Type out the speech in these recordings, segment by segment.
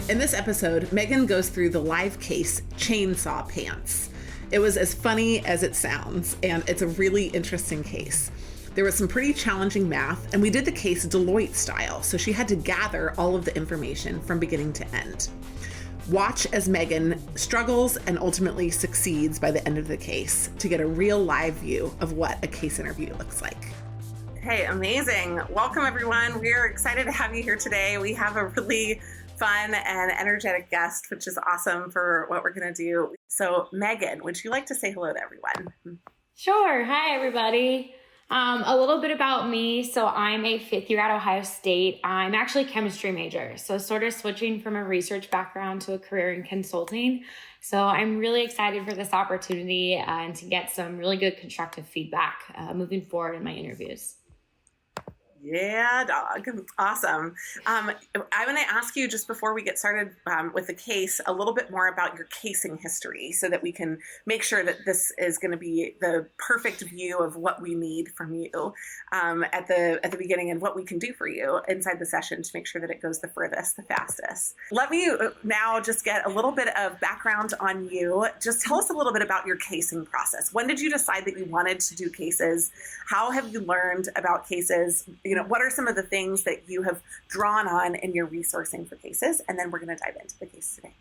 In this episode, Meghan goes through the live case Chainsaw Pants. It was as funny as it sounds, and it's a really interesting case. There was some pretty challenging math, and we did the case Deloitte-style, so she had to gather all of the information from beginning to end. Watch as Meghan struggles and ultimately succeeds by the end of the case to get a real live view of what a case interview looks like. Hey, amazing. Welcome, everyone. We're excited to have you here today. We have a really fun and energetic guest, which is awesome for what we're going to do. So, Meghan, would you like to say hello to everyone? Sure. Hi, everybody. A little bit about me. So I'm a fifth year at Ohio State. I'm actually a chemistry major. So sort of switching from a research background to a career in consulting. So I'm really excited for this opportunity and to get some really good constructive feedback moving forward in my interviews. Yeah, dog. Awesome. I'm going to ask you just before we get started with the case a little bit more about your casing history so that we can make sure that this is going to be the perfect view of what we need from you at the beginning and what we can do for you inside the session to make sure that it goes the furthest, the fastest. Let me now just get a little bit of background on you. Just tell us a little bit about your casing process. When did you decide that you wanted to do cases? How have you learned about cases? What are some of the things that you have drawn on in your resourcing for cases? And then we're going to dive into the case today.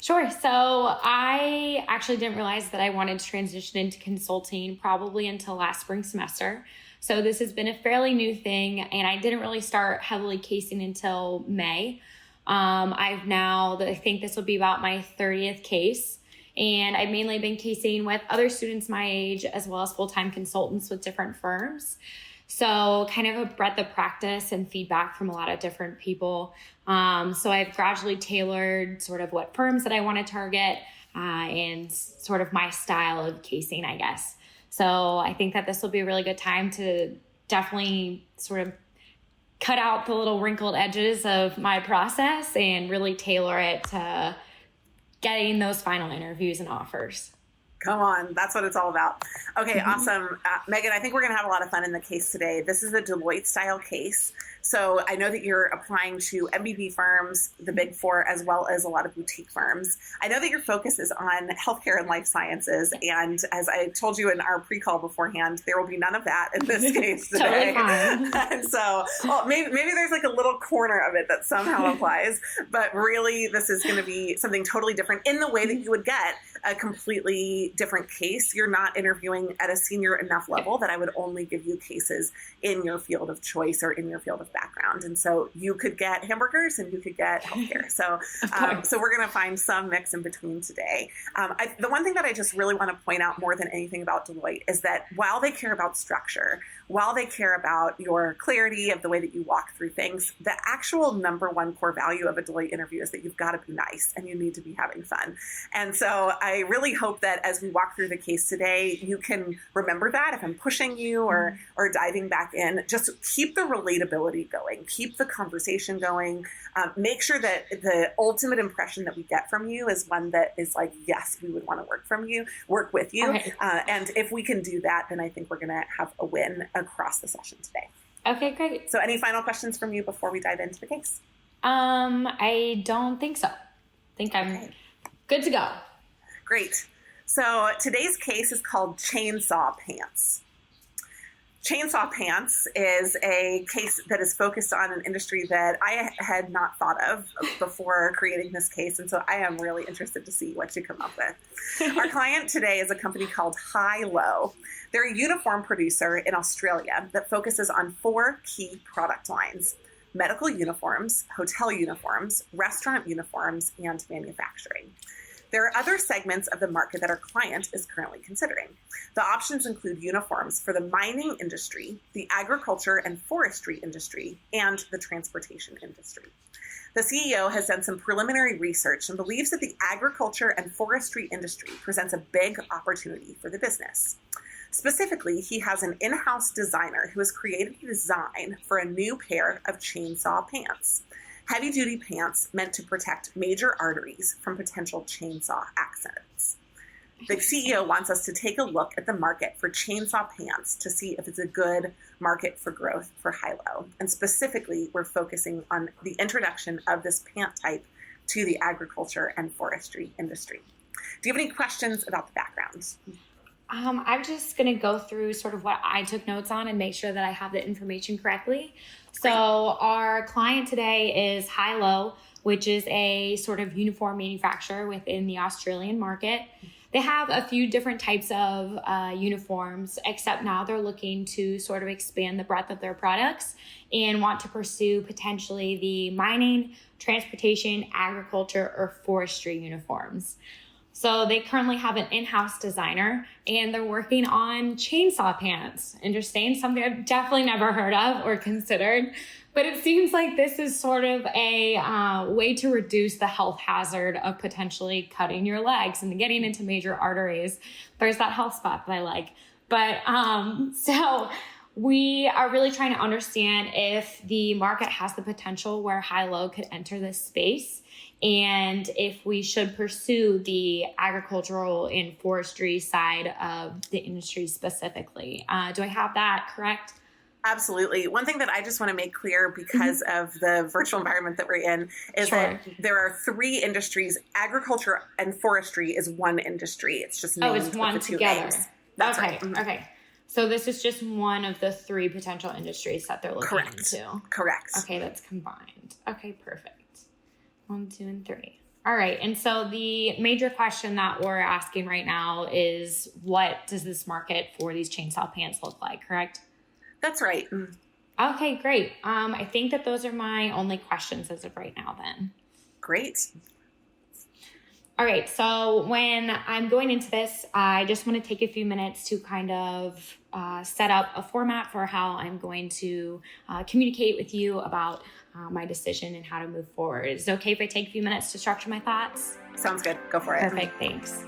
Sure. So I actually didn't realize that I wanted to transition into consulting probably until last spring semester. So this has been a fairly new thing, and I didn't really start heavily casing until May. I think this will be about my 30th case. And I've mainly been casing with other students my age, as well as full-time consultants with different firms. So kind of a breadth of practice and feedback from a lot of different people. So I've gradually tailored sort of what firms that I want to target and sort of my style of casing, I guess. So I think that this will be a really good time to definitely sort of cut out the little wrinkled edges of my process and really tailor it to getting those final interviews and offers. Come on. That's what it's all about. Okay, awesome. Meghan, I think we're going to have a lot of fun in the case today. This is a Deloitte-style case. So I know that you're applying to MBB firms, the Big Four, as well as a lot of boutique firms. I know that your focus is on healthcare and life sciences. And as I told you in our pre-call beforehand, there will be none of that in this case today. Totally fine. And so maybe there's like a little corner of it that somehow applies. But really, this is going to be something totally different in the way that you would get a completely different case. You're not interviewing at a senior enough level that I would only give you cases in your field of choice or in your field of background. And so you could get hamburgers and you could get healthcare. So we're going to find some mix in between today. The one thing that I just really want to point out more than anything about Deloitte is that while they care about structure, while they care about your clarity of the way that you walk through things, the actual number one core value of a Deloitte interview is that you've got to be nice and you need to be having fun. And so I really hope that as we walk through the case today, you can remember that if I'm pushing you or diving back in, just keep the relatability going, keep the conversation going, make sure that the ultimate impression that we get from you is one that is like, yes, we would want to work with you. Okay. And if we can do that, then I think we're going to have a win across the session today. Okay, great. So any final questions from you before we dive into the case? I don't think so. I think I'm good to go. Great. So today's case is called Chainsaw Pants. Chainsaw Pants is a case that is focused on an industry that I had not thought of before creating this case, and so I am really interested to see what you come up with. Our client today is a company called High Low. They're a uniform producer in Australia that focuses on 4 key product lines: medical uniforms, hotel uniforms, restaurant uniforms, and manufacturing. There are other segments of the market that our client is currently considering. The options include uniforms for the mining industry, the agriculture and forestry industry, and the transportation industry. The CEO has done some preliminary research and believes that the agriculture and forestry industry presents a big opportunity for the business. Specifically, he has an in-house designer who has created a design for a new pair of chainsaw pants. Heavy-duty pants meant to protect major arteries from potential chainsaw accidents. The CEO wants us to take a look at the market for chainsaw pants to see if it's a good market for growth for high-low. And specifically, we're focusing on the introduction of this pant type to the agriculture and forestry industry. Do you have any questions about the background? I'm just going to go through sort of what I took notes on and make sure that I have the information correctly. So our client today is Hilo, which is a sort of uniform manufacturer within the Australian market. They have a few different types of uniforms, except now they're looking to sort of expand the breadth of their products and want to pursue potentially the mining, transportation, agriculture, or forestry uniforms. So they currently have an in-house designer and they're working on chainsaw pants. Interesting, something I've definitely never heard of or considered. But it seems like this is sort of a way to reduce the health hazard of potentially cutting your legs and getting into major arteries. There's that health spot that I like. But so we are really trying to understand if the market has the potential where high-low could enter this space and if we should pursue the agricultural and forestry side of the industry specifically. Do I have that correct? Absolutely. One thing that I just want to make clear because of the virtual environment that we're in is that there are three industries. Agriculture and forestry is one industry. It's just named it's one with the two together. names. That's okay. right. Mm-hmm. Okay. So this is just one of the three potential industries that they're looking into. Correct. Okay, that's combined. Okay, perfect. 1, 2, and 3. All right. And so the major question that we're asking right now is, what does this market for these chainsaw pants look like, correct? That's right. Okay, great. I think that those are my only questions as of right now then. Great. All right. So when I'm going into this, I just want to take a few minutes to kind of set up a format for how I'm going to communicate with you about my decision and how to move forward. Is it okay if I take a few minutes to structure my thoughts? Sounds good. Go for it. Perfect. Thanks.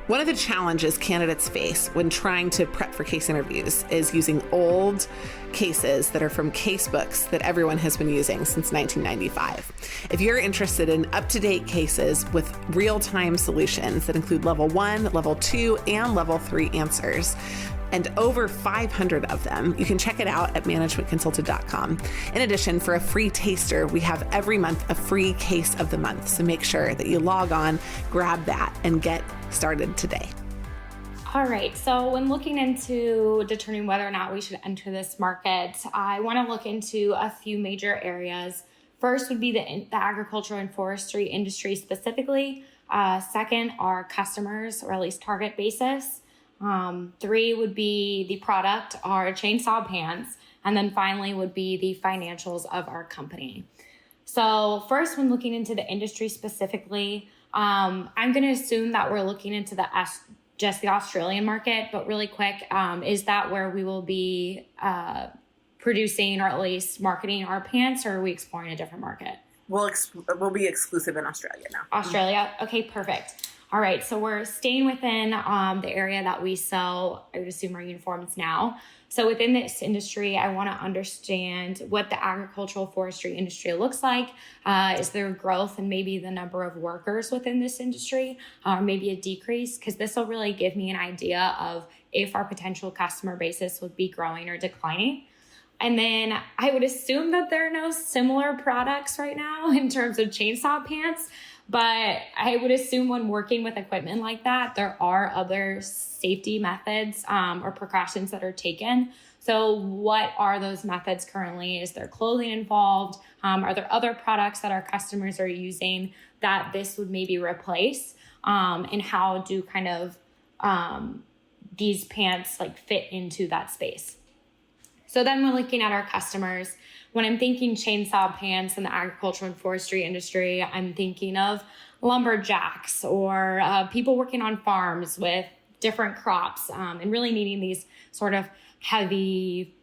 One of the challenges candidates face when trying to prep for case interviews is using old cases that are from case books that everyone has been using since 1995. If you're interested in up-to-date cases with real-time solutions that include level 1, level 2, and level 3 answers, and over 500 of them, you can check it out at managementconsulted.com. In addition, for a free taster, we have every month a free case of the month. So make sure that you log on, grab that, and get started today. All right. So when looking into determining whether or not we should enter this market, I want to look into a few major areas. First would be the agricultural and forestry industry specifically. Second, our customers, or at least target basis. 3 would be the product, our chainsaw pants, and then finally would be the financials of our company. So first, when looking into the industry specifically, I'm going to assume that we're looking into just the Australian market, but really quick, is that where we will be producing or at least marketing our pants, or are we exploring a different market? We'll be exclusive in Australia now. Australia? Okay, perfect. All right, so we're staying within the area that we sell, I would assume, our uniforms now. So within this industry, I want to understand what the agricultural forestry industry looks like. Is there growth in maybe the number of workers within this industry, or maybe a decrease? Because this will really give me an idea of if our potential customer basis would be growing or declining. And then I would assume that there are no similar products right now in terms of chainsaw pants. But I would assume when working with equipment like that, there are other safety methods or precautions that are taken. So what are those methods currently? Is there clothing involved? Are there other products that our customers are using that this would maybe replace? And how do kind of these pants like fit into that space? So then we're looking at our customers. When I'm thinking chainsaw pants in the agricultural and forestry industry, I'm thinking of lumberjacks or people working on farms with different crops and really needing these sort of heavy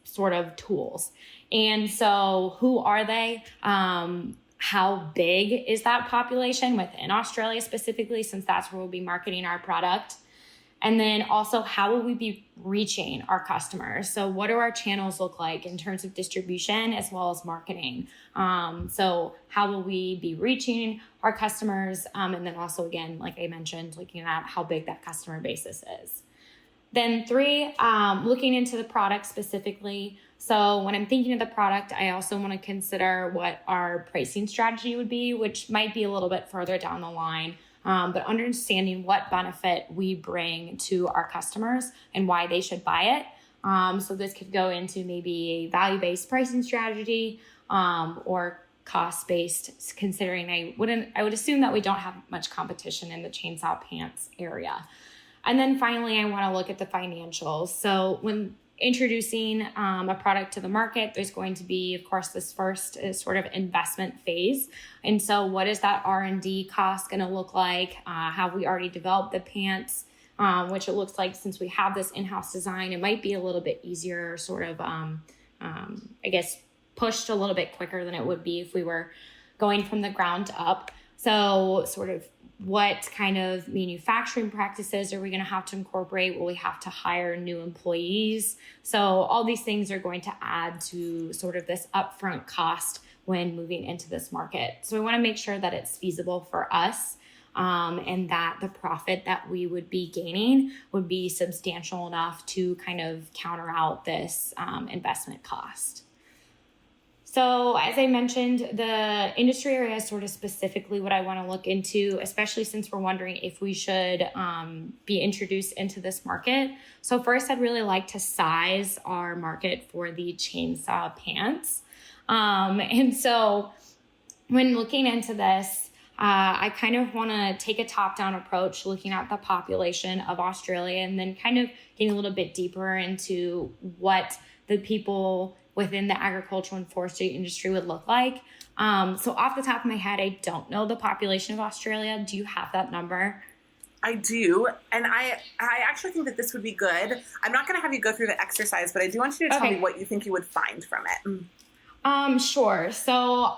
sort of tools. And so who are they? How big is that population within Australia specifically, since that's where we'll be marketing our product? And then also, how will we be reaching our customers? So what do our channels look like in terms of distribution as well as marketing? So how will we be reaching our customers? And then also, again, like I mentioned, looking at how big that customer basis is. Then 3, looking into the product specifically. So when I'm thinking of the product, I also want to consider what our pricing strategy would be, which might be a little bit further down the line. But understanding what benefit we bring to our customers and why they should buy it. So this could go into maybe a value-based pricing strategy, or cost-based, considering I would assume that we don't have much competition in the chainsaw pants area. And then finally, I want to look at the financials. So when introducing a product to the market, there's going to be, of course, this first sort of investment phase. And so what is that R&D cost going to look like? Have we already developed the pants? Which it looks like since we have this in-house design, it might be a little bit easier, sort of, I guess, pushed a little bit quicker than it would be if we were going from the ground up. So sort of what kind of manufacturing practices are we going to have to incorporate? Will we have to hire new employees? So all these things are going to add to sort of this upfront cost when moving into this market. So we want to make sure that it's feasible for us, and that the profit that we would be gaining would be substantial enough to kind of counter out this investment cost. So as I mentioned, the industry area is sort of specifically what I want to look into, especially since we're wondering if we should be introduced into this market. So first, I'd really like to size our market for the chainsaw pants. And so when looking into this, I kind of want to take a top-down approach, looking at the population of Australia and then kind of getting a little bit deeper into what the people within the agricultural and forestry industry would look like. So off the top of my head, I don't know the population of Australia. Do you have that number? I do. And I actually think that this would be good. I'm not going to have you go through the exercise, but I do want you to tell me what you think you would find from it. Sure. So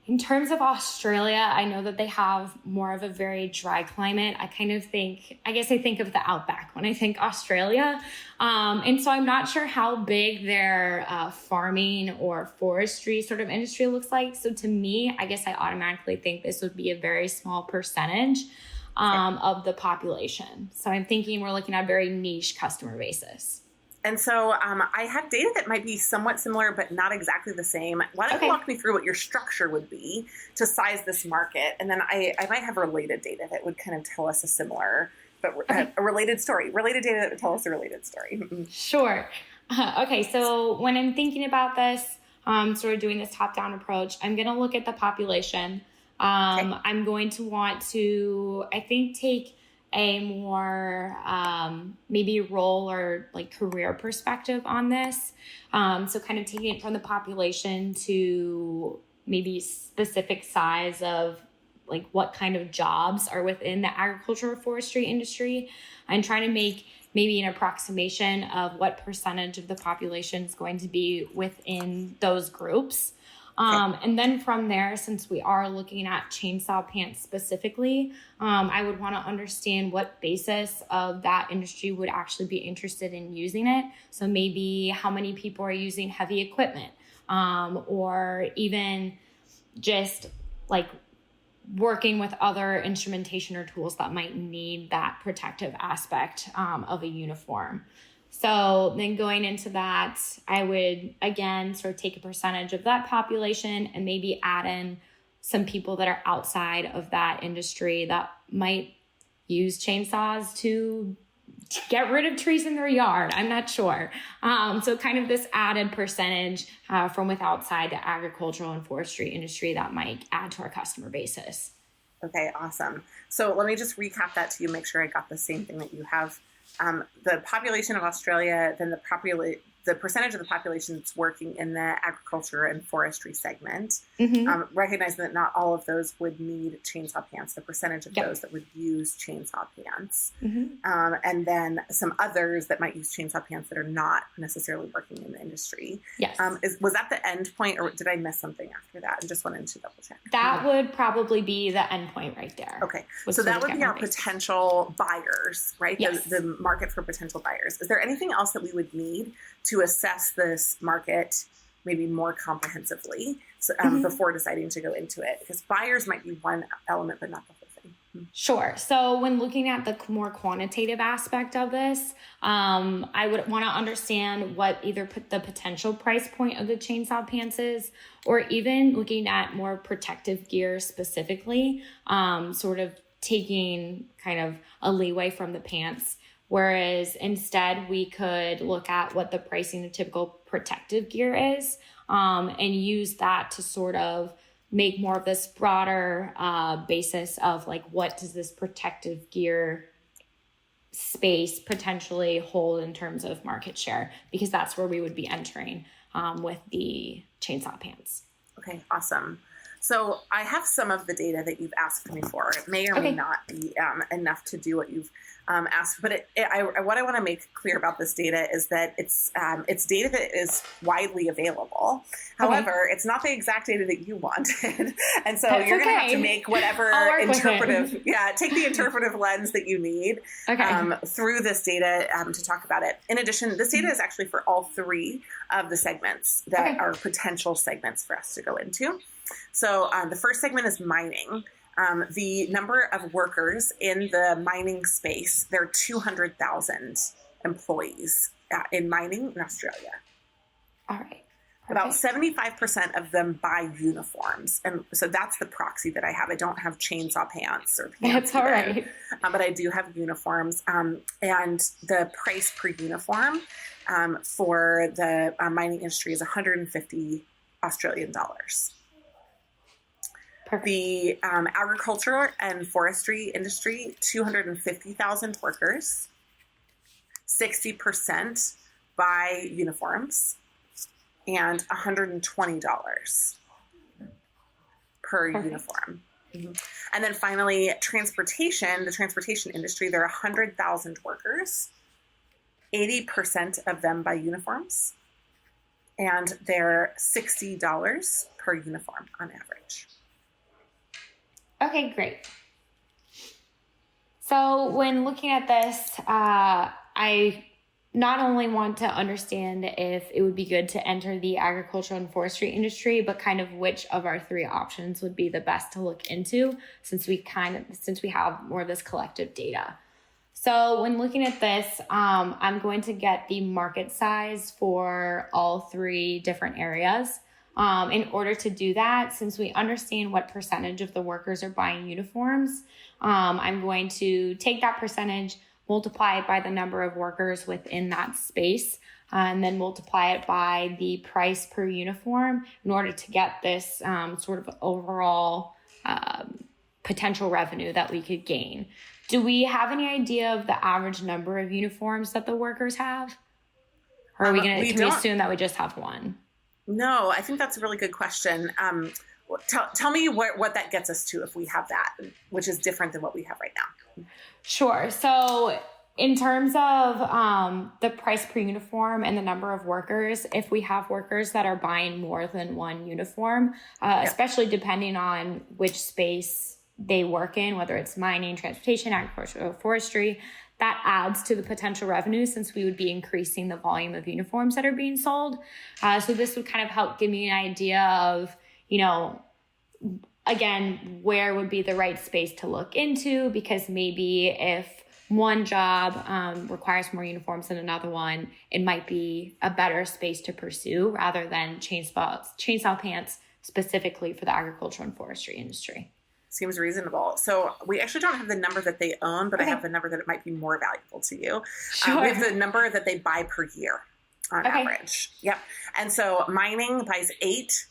in terms of Australia, I know that they have more of a very dry climate. I think of the outback when I think Australia. And so I'm not sure how big their farming or forestry sort of industry looks like. So to me, I guess I automatically think this would be a very small percentage of the population. So I'm thinking we're looking at a very niche customer basis. And so I have data that might be somewhat similar, but not exactly the same. Why don't you walk me through what your structure would be to size this market? And then I might have related data that would kind of tell us a similar, but a related data that would tell us a related story. Sure. Okay. So when I'm thinking about this, sort of doing this top-down approach, I'm going to look at the population. I'm going to want to, I think, take a more maybe role or like career perspective on this. So kind of taking it from the population to maybe specific size of like what kind of jobs are within the agricultural forestry industry, and trying to make maybe an approximation of what percentage of the population is going to be within those groups. And then from there, since we are looking at chainsaw pants specifically, I would want to understand what basis of that industry would actually be interested in using it. So maybe how many people are using heavy equipment, or even just like working with other instrumentation or tools that might need that protective aspect of a uniform. So then going into that, I would, again, sort of take a percentage of that population and maybe add in some people that are outside of that industry that might use chainsaws to get rid of trees in their yard. I'm not sure. So kind of this added percentage from with outside the agricultural and forestry industry that might add to our customer basis. Okay, awesome. So let me just recap that to you, make sure I got the same thing that you have. The population of Australia, then the percentage of the population that's working in the agriculture and forestry segment, recognizing that not all of those would need chainsaw pants, the percentage of those that would use chainsaw pants, and then some others that might use chainsaw pants that are not necessarily working in the industry. Yes. Was that the end point, or did I miss something after that? I just wanted to double check. That would probably be the end point right there. Okay. So that would be our potential buyers, right? Yes. The market for potential buyers. Is there anything else that we would need to assess this market maybe more comprehensively before deciding to go into it? Because buyers might be one element, but not the whole thing. Sure. So when looking at the more quantitative aspect of this, I would want to understand what either the potential price point of the chainsaw pants is, or even looking at more protective gear specifically, sort of taking kind of a leeway from the pants. Whereas instead we could look at what the pricing of typical protective gear is, and use that to sort of make more of this broader basis of like, what does this protective gear space potentially hold in terms of market share? Because that's where we would be entering with the chainsaw pants. Okay, awesome. So I have some of the data that you've asked me for. It may or may not be enough to do what you've asked, but what I want to make clear about this data is that it's data that is widely available. However, it's not the exact data that you wanted, and so you're going to have to make whatever interpretive, take the interpretive lens that you need through this data to talk about it. In addition, this data is actually for all three of the segments that are potential segments for us to go into. So the first segment is mining. The number of workers in the mining space, there are 200,000 employees in mining in Australia. All right. About 75% of them buy uniforms. And so that's the proxy that I have. I don't have chainsaw pants or pants. That's all right. But I do have uniforms. And the price per uniform for the mining industry is 150 Australian dollars. Perfect. The agriculture and forestry industry, 250,000 workers, 60% buy uniforms, and $120 per uniform. Mm-hmm. And then finally, the transportation industry, there are 100,000 workers, 80% of them buy uniforms, and they're $60 per uniform on average. Okay, great. So when looking at this, I not only want to understand if it would be good to enter the agricultural and forestry industry, but kind of which of our three options would be the best to look into since we have more of this collective data. So when looking at this, I'm going to get the market size for all three different areas. In order to do that, since we understand what percentage of the workers are buying uniforms, I'm going to take that percentage, multiply it by the number of workers within that space, and then multiply it by the price per uniform in order to get this sort of overall potential revenue that we could gain. Do we have any idea of the average number of uniforms that the workers have? Or are can we assume that we just have one? No, I think that's a really good question. Tell me what that gets us to if we have that, which is different than what we have right now. Sure. So in terms of the price per uniform and the number of workers, if we have workers that are buying more than one uniform, especially depending on which space they work in, whether it's mining, transportation, agriculture, or forestry, that adds to the potential revenue since we would be increasing the volume of uniforms that are being sold. So this would kind of help give me an idea of, again, where would be the right space to look into, because maybe if one job requires more uniforms than another one, it might be a better space to pursue rather than chainsaw pants specifically for the agricultural and forestry industry. Seems reasonable. So we actually don't have the number that they own, but I have the number that it might be more valuable to you. Sure. We have the number that they buy per year on average. Yep. And so mining buys 8,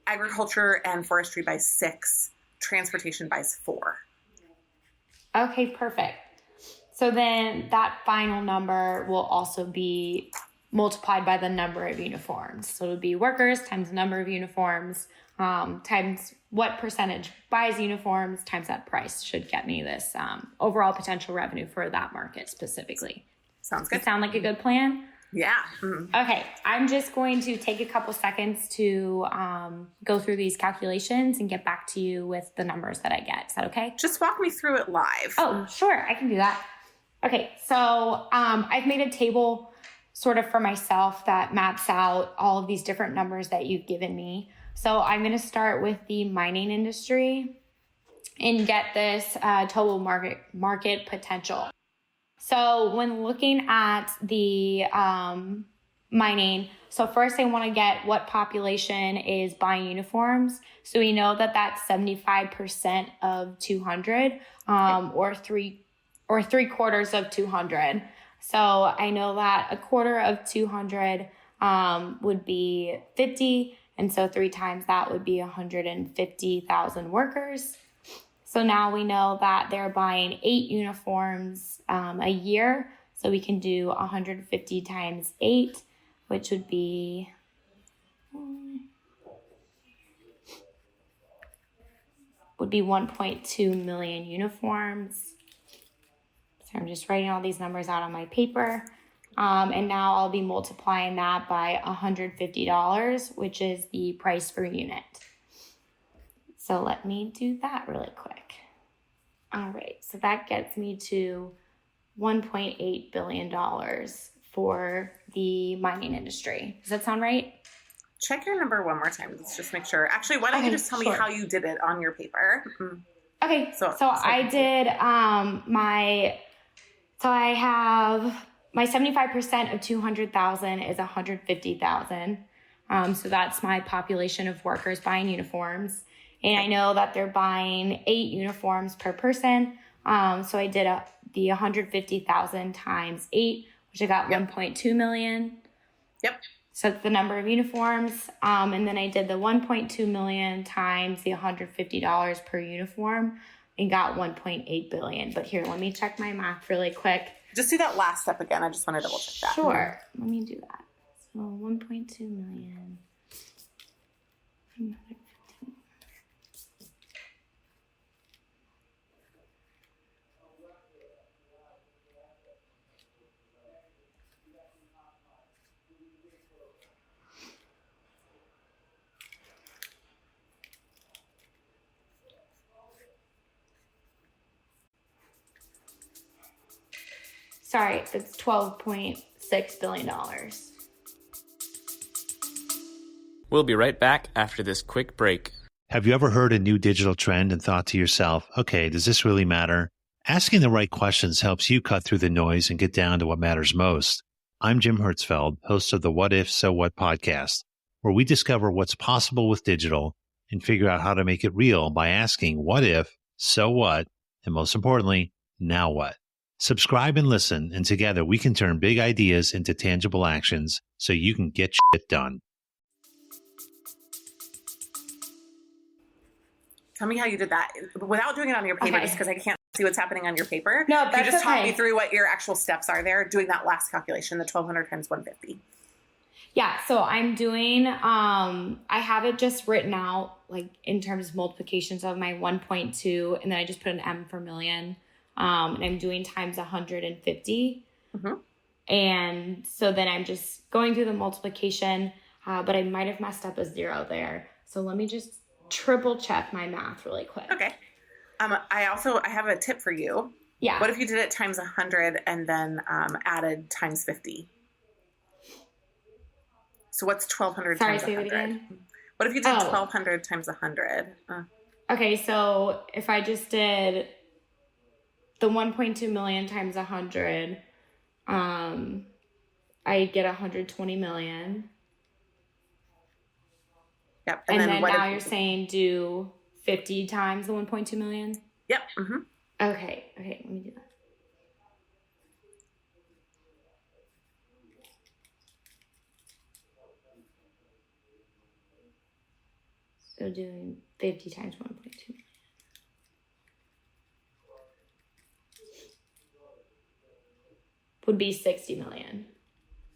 agriculture and forestry buys 6, transportation buys 4. Okay, perfect. So then that final number will also be multiplied by the number of uniforms. So it would be workers times the number of uniforms times what percentage buys uniforms times that price should get me this overall potential revenue for that market specifically. Sounds good. Does it sound like a good plan? Yeah. Mm-hmm. Okay. I'm just going to take a couple seconds to go through these calculations and get back to you with the numbers that I get. Is that okay? Just walk me through it live. Oh, sure. I can do that. Okay. So I've made a table sort of for myself that maps out all of these different numbers that you've given me. So I'm going to start with the mining industry. and get this total market potential. So when looking at the mining, so first I want to get what population is buying uniforms. So we know that that's 75% of 200, or three quarters of 200. So I know that a quarter of 200 would be 50, and so 3 times that would be 150,000 workers. So now we know that they're buying 8 uniforms a year. So we can do 150 times 8, which would be 1.2 million uniforms. So I'm just writing all these numbers out on my paper. And now I'll be multiplying that by $150, which is the price per unit. So let me do that really quick. All right, so that gets me to $1.8 billion for the mining industry. Does that sound right? Check your number one more time. Let's just make sure. Actually, why don't you just tell me how you did it on your paper? Mm-hmm. Okay, so I did I have my 75% of 200,000 is 150,000. So that's my population of workers buying uniforms. And I know that they're buying 8 uniforms per person. So I did the 150,000 times 8, which I got 1.2 million. Yep. So that's the number of uniforms. And then I did the 1.2 million times the $150 per uniform and got 1.8 billion. But here, let me check my math really quick. Just do that last step again. I just want to double check that. Sure. Let me do that. So 1.2 million. Sorry, it's $12.6 billion. We'll be right back after this quick break. Have you ever heard a new digital trend and thought to yourself, okay, does this really matter? Asking the right questions helps you cut through the noise and get down to what matters most. I'm Jim Hertzfeld, host of the What If, So What podcast, where we discover what's possible with digital and figure out how to make it real by asking what if, so what, and most importantly, now what? Subscribe and listen, and together we can turn big ideas into tangible actions so you can get shit done. Tell me how you did that without doing it on your paper, just because I can't see what's happening on your paper. No, that's Can you just okay. talk me through what your actual steps are there, doing that last calculation, the 1,200 times 150? Yeah, so I'm doing, I have it just written out, like in terms of multiplications of my 1.2, and then I just put an M for million. And I'm doing times 150. Mm-hmm. And so then I'm just going through the multiplication, but I might have messed up a 0 there. So let me just triple check my math really quick. Okay. I have a tip for you. Yeah. What if you did it times 100 and then added times 50? So what's 1,200 times 100? Sorry, say it again. What if you did 1,200 times 100? Okay, so if I just did the 1.2 million times 100, I get 120 million. Yep. And then now you're saying do 50 times the 1.2 million? Yep. Mm-hmm. Okay, let me do that. So doing 50 times 1.2 million. Would be 60 million.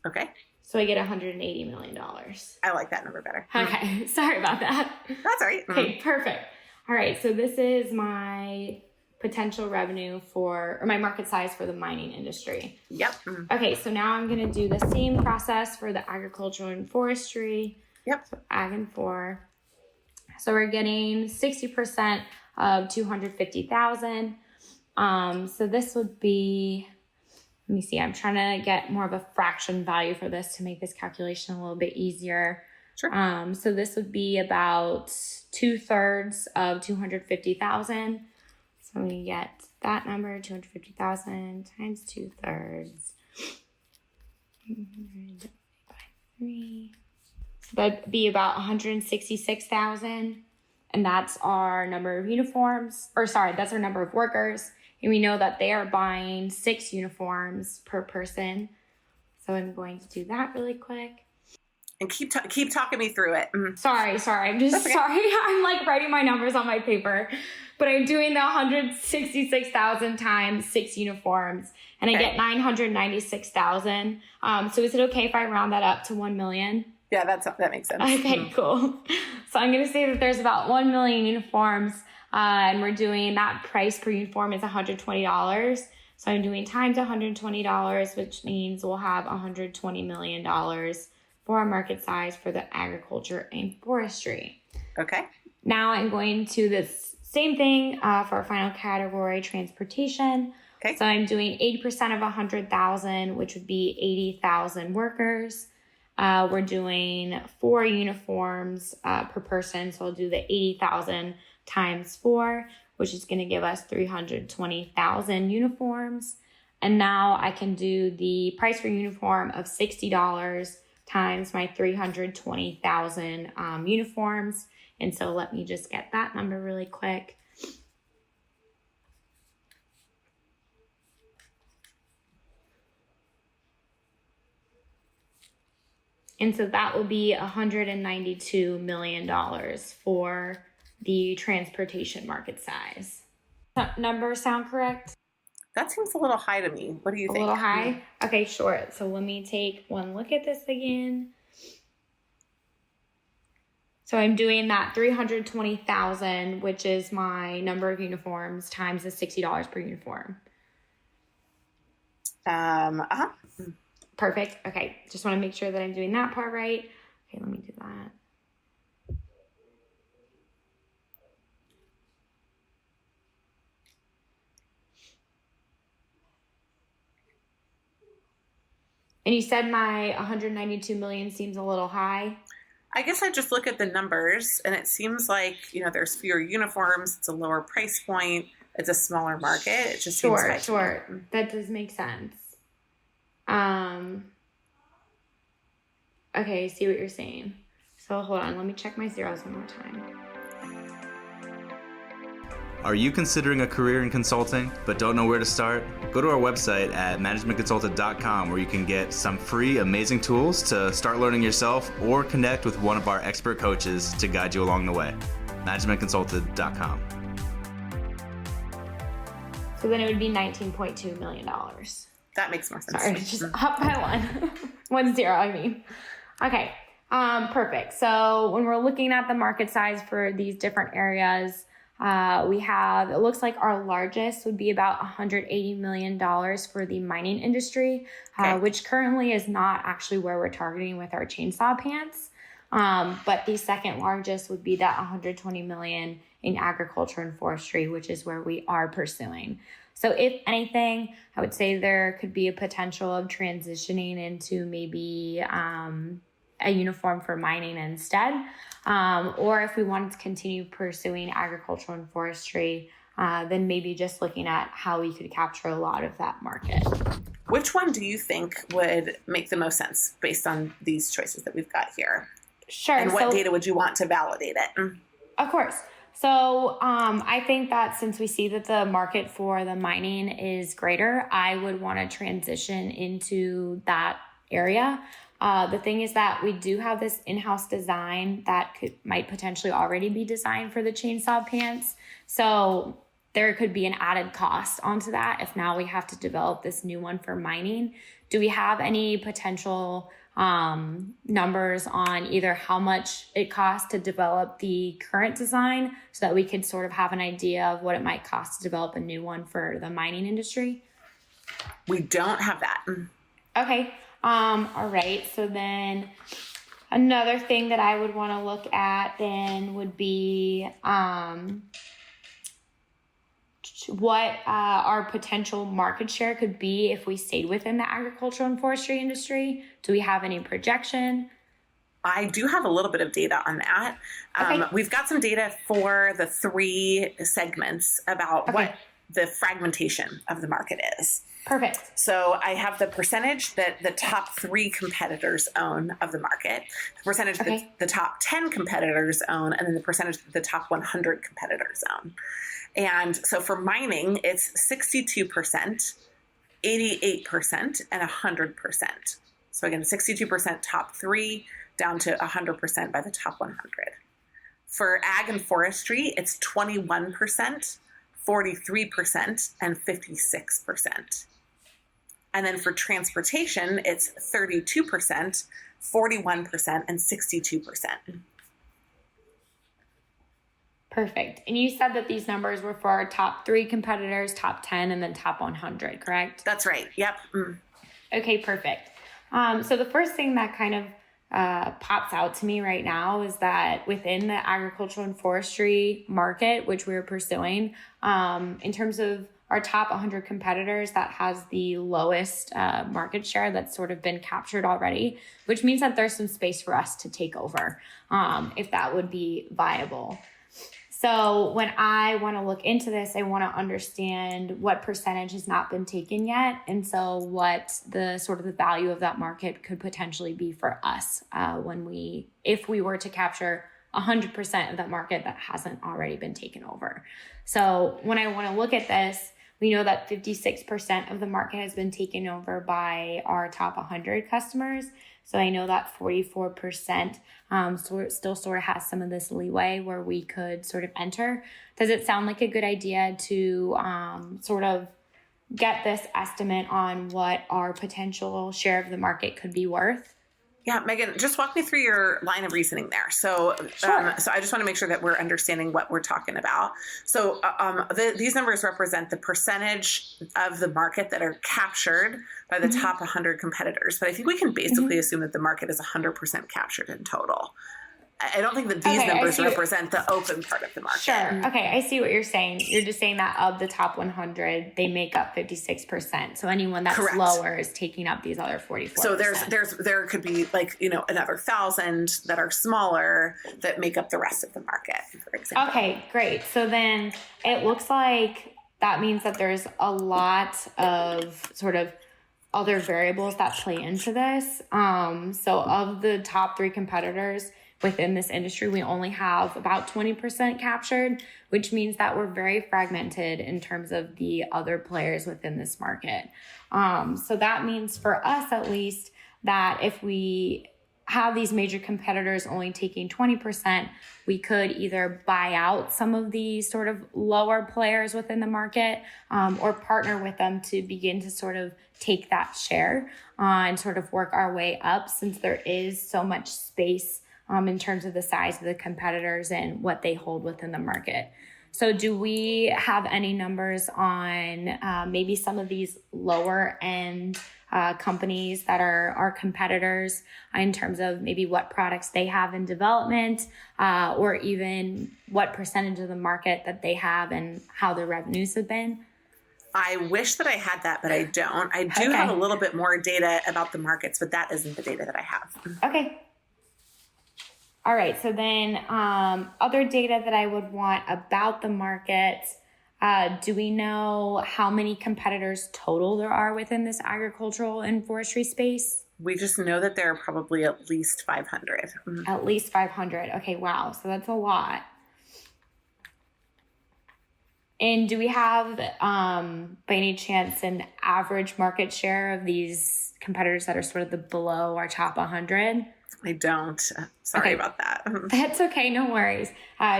Okay. So I get $180 million. I like that number better. Okay. Sorry about that. That's all right. Okay, perfect. All right. So this is my potential revenue or my market size for the mining industry. Yep. Okay. So now I'm going to do the same process for the agricultural and forestry. Yep. So ag and for. So we're getting 60% of 250,000. So this would be, let me see, I'm trying to get more of a fraction value for this to make this calculation a little bit easier. Sure. So this would be about 2/3 of 250,000. So we get that number, 250,000 times 2/3. 100 by 3. So that'd be about 166,000. And that's our number of uniforms. That's our number of workers. And we know that they are buying 6 uniforms per person. So I'm going to do that really quick. And keep talking me through it. Mm-hmm. Sorry. I'm just sorry. I'm like writing my numbers on my paper. But I'm doing the 166,000 times 6 uniforms. And I get 996,000. So is it okay if I round that up to 1 million? Yeah, that makes sense. Okay, cool. So I'm going to say that there's about 1 million uniforms. And we're doing that price per uniform is $120. So I'm doing times $120, which means we'll have $120 million for our market size for the agriculture and forestry. Okay. Now I'm going to this same thing for our final category, transportation. Okay. So I'm doing 80% of 100,000, which would be 80,000 workers. We're doing 4 uniforms per person. So I'll do the 80,000 times 4, which is going to give us 320,000 uniforms. And now I can do the price per uniform of $60 times my 320,000 uniforms. And so let me just get that number really quick. And so that will be $192 million for the transportation market size. Numbers sound correct? That seems a little high to me. What do you think? A little high? Okay, sure. So let me take one look at this again. So I'm doing that 320,000, which is my number of uniforms, times the $60 per uniform. Perfect. Okay. Just want to make sure that I'm doing that part right. Okay, let me do that. And you said my 192 million seems a little high. I guess I just look at the numbers and it seems like, there's fewer uniforms. It's a lower price point. It's a smaller market. It just seems high. Sure. That does make sense. Okay, I see what you're saying. So hold on, let me check my zeros one more time. Are you considering a career in consulting but don't know where to start? Go to our website at managementconsultant.com where you can get some free, amazing tools to start learning yourself or connect with one of our expert coaches to guide you along the way. managementconsultant.com. So then it would be $19.2 million. That makes more sense. Sorry, just up by 1 0, I mean. Okay, perfect. So when we're looking at the market size for these different areas, it looks like our largest would be about $180 million for the mining industry, which currently is not actually where we're targeting with our chainsaw pants. But the second largest would be that $120 million in agriculture and forestry, which is where we are pursuing. So if anything, I would say there could be a potential of transitioning into maybe a uniform for mining instead. Or if we wanted to continue pursuing agriculture and forestry, then maybe just looking at how we could capture a lot of that market. Which one do you think would make the most sense based on these choices that we've got here? Sure. And what data would you want to validate it? Of course. So I think that since we see that the market for the mining is greater, I would want to transition into that area. The thing is that we do have this in-house design that might potentially already be designed for the chainsaw pants. So there could be an added cost onto that if now we have to develop this new one for mining. Do we have any potential numbers on either how much it costs to develop the current design so that we could sort of have an idea of what it might cost to develop a new one for the mining industry? We don't have that. Okay. All right. So then another thing that I would want to look at then would be what our potential market share could be if we stayed within the agricultural and forestry industry. Do we have any projection? I do have a little bit of data on that. Okay. We've got some data for the 3 segments about what the fragmentation of the market is. Perfect. So I have the percentage that the top 3 competitors own of the market, the percentage that the top 10 competitors own, and then the percentage that the top 100 competitors own. And so for mining, it's 62%, 88%, and 100%. So again, 62% top 3 down to 100% by the top 100. For ag and forestry, it's 21%, 43%, and 56%. And then for transportation, it's 32%, 41%, and 62%. Perfect. And you said that these numbers were for our top 3 competitors, top 10, and then top 100, correct? That's right. Yep. Okay, perfect. So the first thing that kind of pops out to me right now is that within the agricultural and forestry market, which we're pursuing, in terms of our top 100 competitors, that has the lowest market share that's sort of been captured already, which means that there's some space for us to take over if that would be viable. So when I want to look into this, I want to understand what percentage has not been taken yet. And so what the sort of the value of that market could potentially be for us if we were to capture 100% of that market that hasn't already been taken over. So when I want to look at this, we know that 56% of the market has been taken over by our top 100 customers. So I know that 44% still sort of has some of this leeway where we could sort of enter. Does it sound like a good idea to sort of get this estimate on what our potential share of the market could be worth? Yeah, Megan, just walk me through your line of reasoning there. So, Sure. So I just want to make sure that we're understanding what we're talking about. So these numbers represent the percentage of the market that are captured by the top 100 competitors. But I think we can basically assume that the market is 100% captured in total. I don't think that these numbers represent the open part of the market. Sure. Okay, I see what you're saying. You're just saying that of the top 100, they make up 56%. So anyone that's lower is taking up these other 44%. So there could be another 1,000 that are smaller that make up the rest of the market, for example. Okay, great. So then it looks like that means that there's a lot of sort of other variables that play into this. So of the top 3 competitors within this industry, we only have about 20% captured, which means that we're very fragmented in terms of the other players within this market. So that means for us, at least, that if we have these major competitors only taking 20%, we could either buy out some of these sort of lower players within the market or partner with them to begin to sort of take that share and sort of work our way up, since there is so much space in terms of the size of the competitors and what they hold within the market. So do we have any numbers on maybe some of these lower end companies that are our competitors in terms of maybe what products they have in development or even what percentage of the market that they have and how their revenues have been? I wish that I had that, but I don't. I do have a little bit more data about the markets, but that isn't the data that I have. Okay. All right, so then other data that I would want about the market, do we know how many competitors total there are within this agricultural and forestry space? We just know that there are probably at least 500. At least 500. Okay, wow, so that's a lot. And do we have, by any chance, an average market share of these competitors that are sort of the below our top 100? I don't. Sorry about that. That's okay. No worries.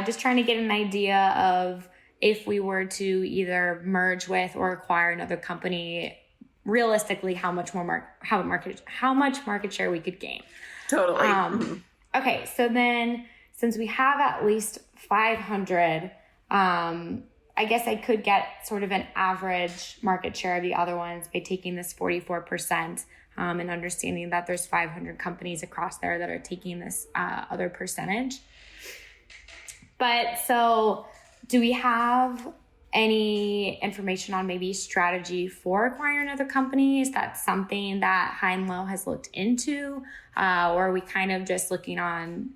Just trying to get an idea of if we were to either merge with or acquire another company, realistically, how much market share we could gain. Totally. Okay. So then since we have at least 500, I guess I could get sort of an average market share of the other ones by taking this 44%. And understanding that there's 500 companies across there that are taking this other percentage. But so do we have any information on maybe strategy for acquiring other companies? That's something that High and Low has looked into, or are we kind of just looking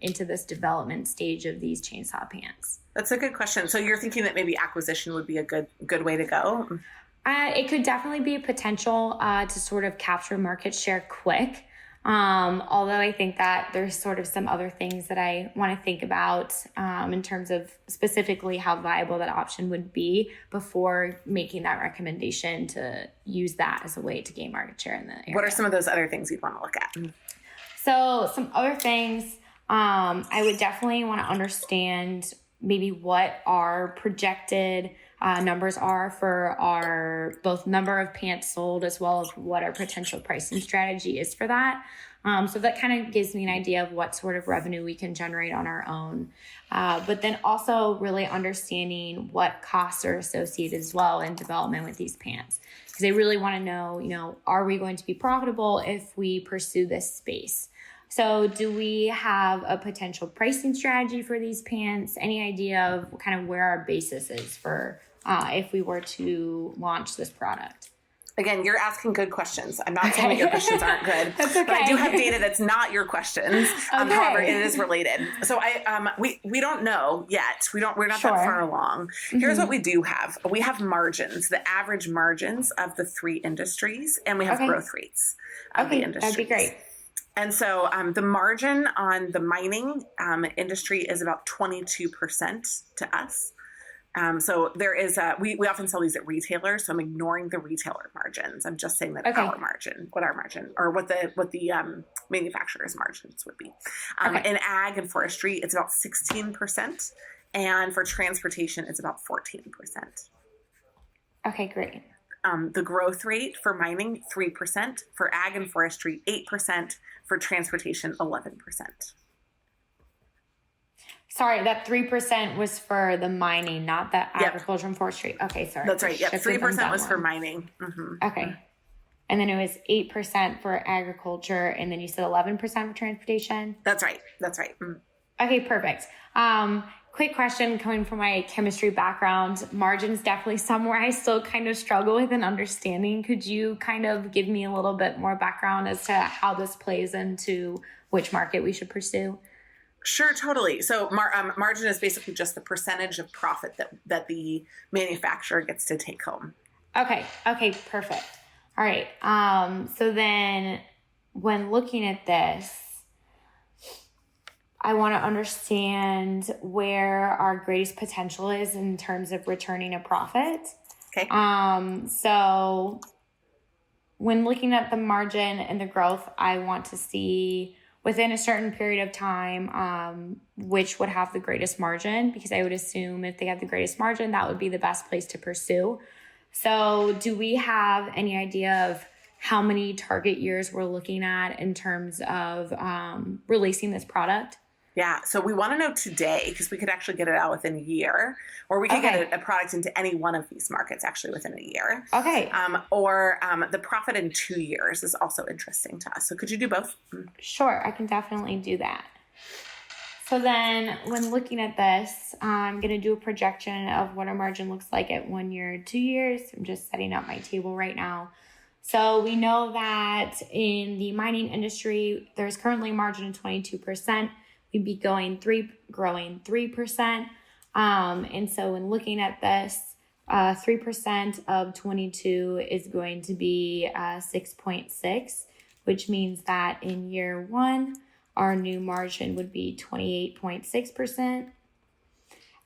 into this development stage of these chainsaw pants? That's a good question. So you're thinking that maybe acquisition would be a good way to go? It could definitely be a potential to sort of capture market share quick. Although I think that there's sort of some other things that I want to think about in terms of specifically how viable that option would be before making that recommendation to use that as a way to gain market share in the area. What are some of those other things you'd want to look at? So some other things, I would definitely want to understand maybe what our projected numbers are for our both number of pants sold as well as what our potential pricing strategy is for that. So that kind of gives me an idea of what sort of revenue we can generate on our own. But then also really understanding what costs are associated as well in development with these pants. Because I really want to know, are we going to be profitable if we pursue this space? So do we have a potential pricing strategy for these pants? Any idea of kind of where our basis is for if we were to launch this product? Again, you're asking good questions. I'm not saying that your questions aren't good, That's okay. But I do have data that's not your questions. Okay. However, it is related. So we don't know yet. We're not Sure. that far along. Here's what we do have. We have margins, the average margins of the three industries, and we have growth rates of the industries. That'd be great. And so the margin on the mining industry is about 22% to us. So there is we often sell these at retailers, so I'm ignoring the retailer margins. I'm just saying that our margin, what the manufacturer's margins would be. In ag and forestry, it's about 16%, and for transportation, it's about 14%. Okay, great. The growth rate for mining, 3%, for ag and forestry, 8%, for transportation, 11%. Sorry, that 3% was for the mining, not the agriculture and forestry. Okay, sorry. That's right. Yep, 3% was for mining. Mm-hmm. Okay. And then it was 8% for agriculture, and then you said 11% for transportation? That's right. Mm. Okay, perfect. Quick question coming from my chemistry background. Margin's definitely somewhere I still kind of struggle with and understanding. Could you kind of give me a little bit more background as to how this plays into which market we should pursue? Sure, totally. So margin is basically just the percentage of profit that the manufacturer gets to take home. Okay, perfect. All right. So then when looking at this, I want to understand where our greatest potential is in terms of returning a profit. Okay. So when looking at the margin and the growth, I want to see within a certain period of time, which would have the greatest margin, because I would assume if they have the greatest margin, that would be the best place to pursue. So do we have any idea of how many target years we're looking at in terms of releasing this product? Yeah, so we want to know today because we could actually get it out within a year, or we could get a product into any one of these markets actually within a year. Okay. Or the profit in 2 years is also interesting to us. So could you do both? Sure, I can definitely do that. So then when looking at this, I'm going to do a projection of what our margin looks like at 1 year, 2 years. I'm just setting up my table right now. So we know that in the mining industry, there's currently a margin of 22%. We'd be growing 3%. And so when looking at this, 3% of 22 is going to be 6.6, which means that in year one, our new margin would be 28.6%.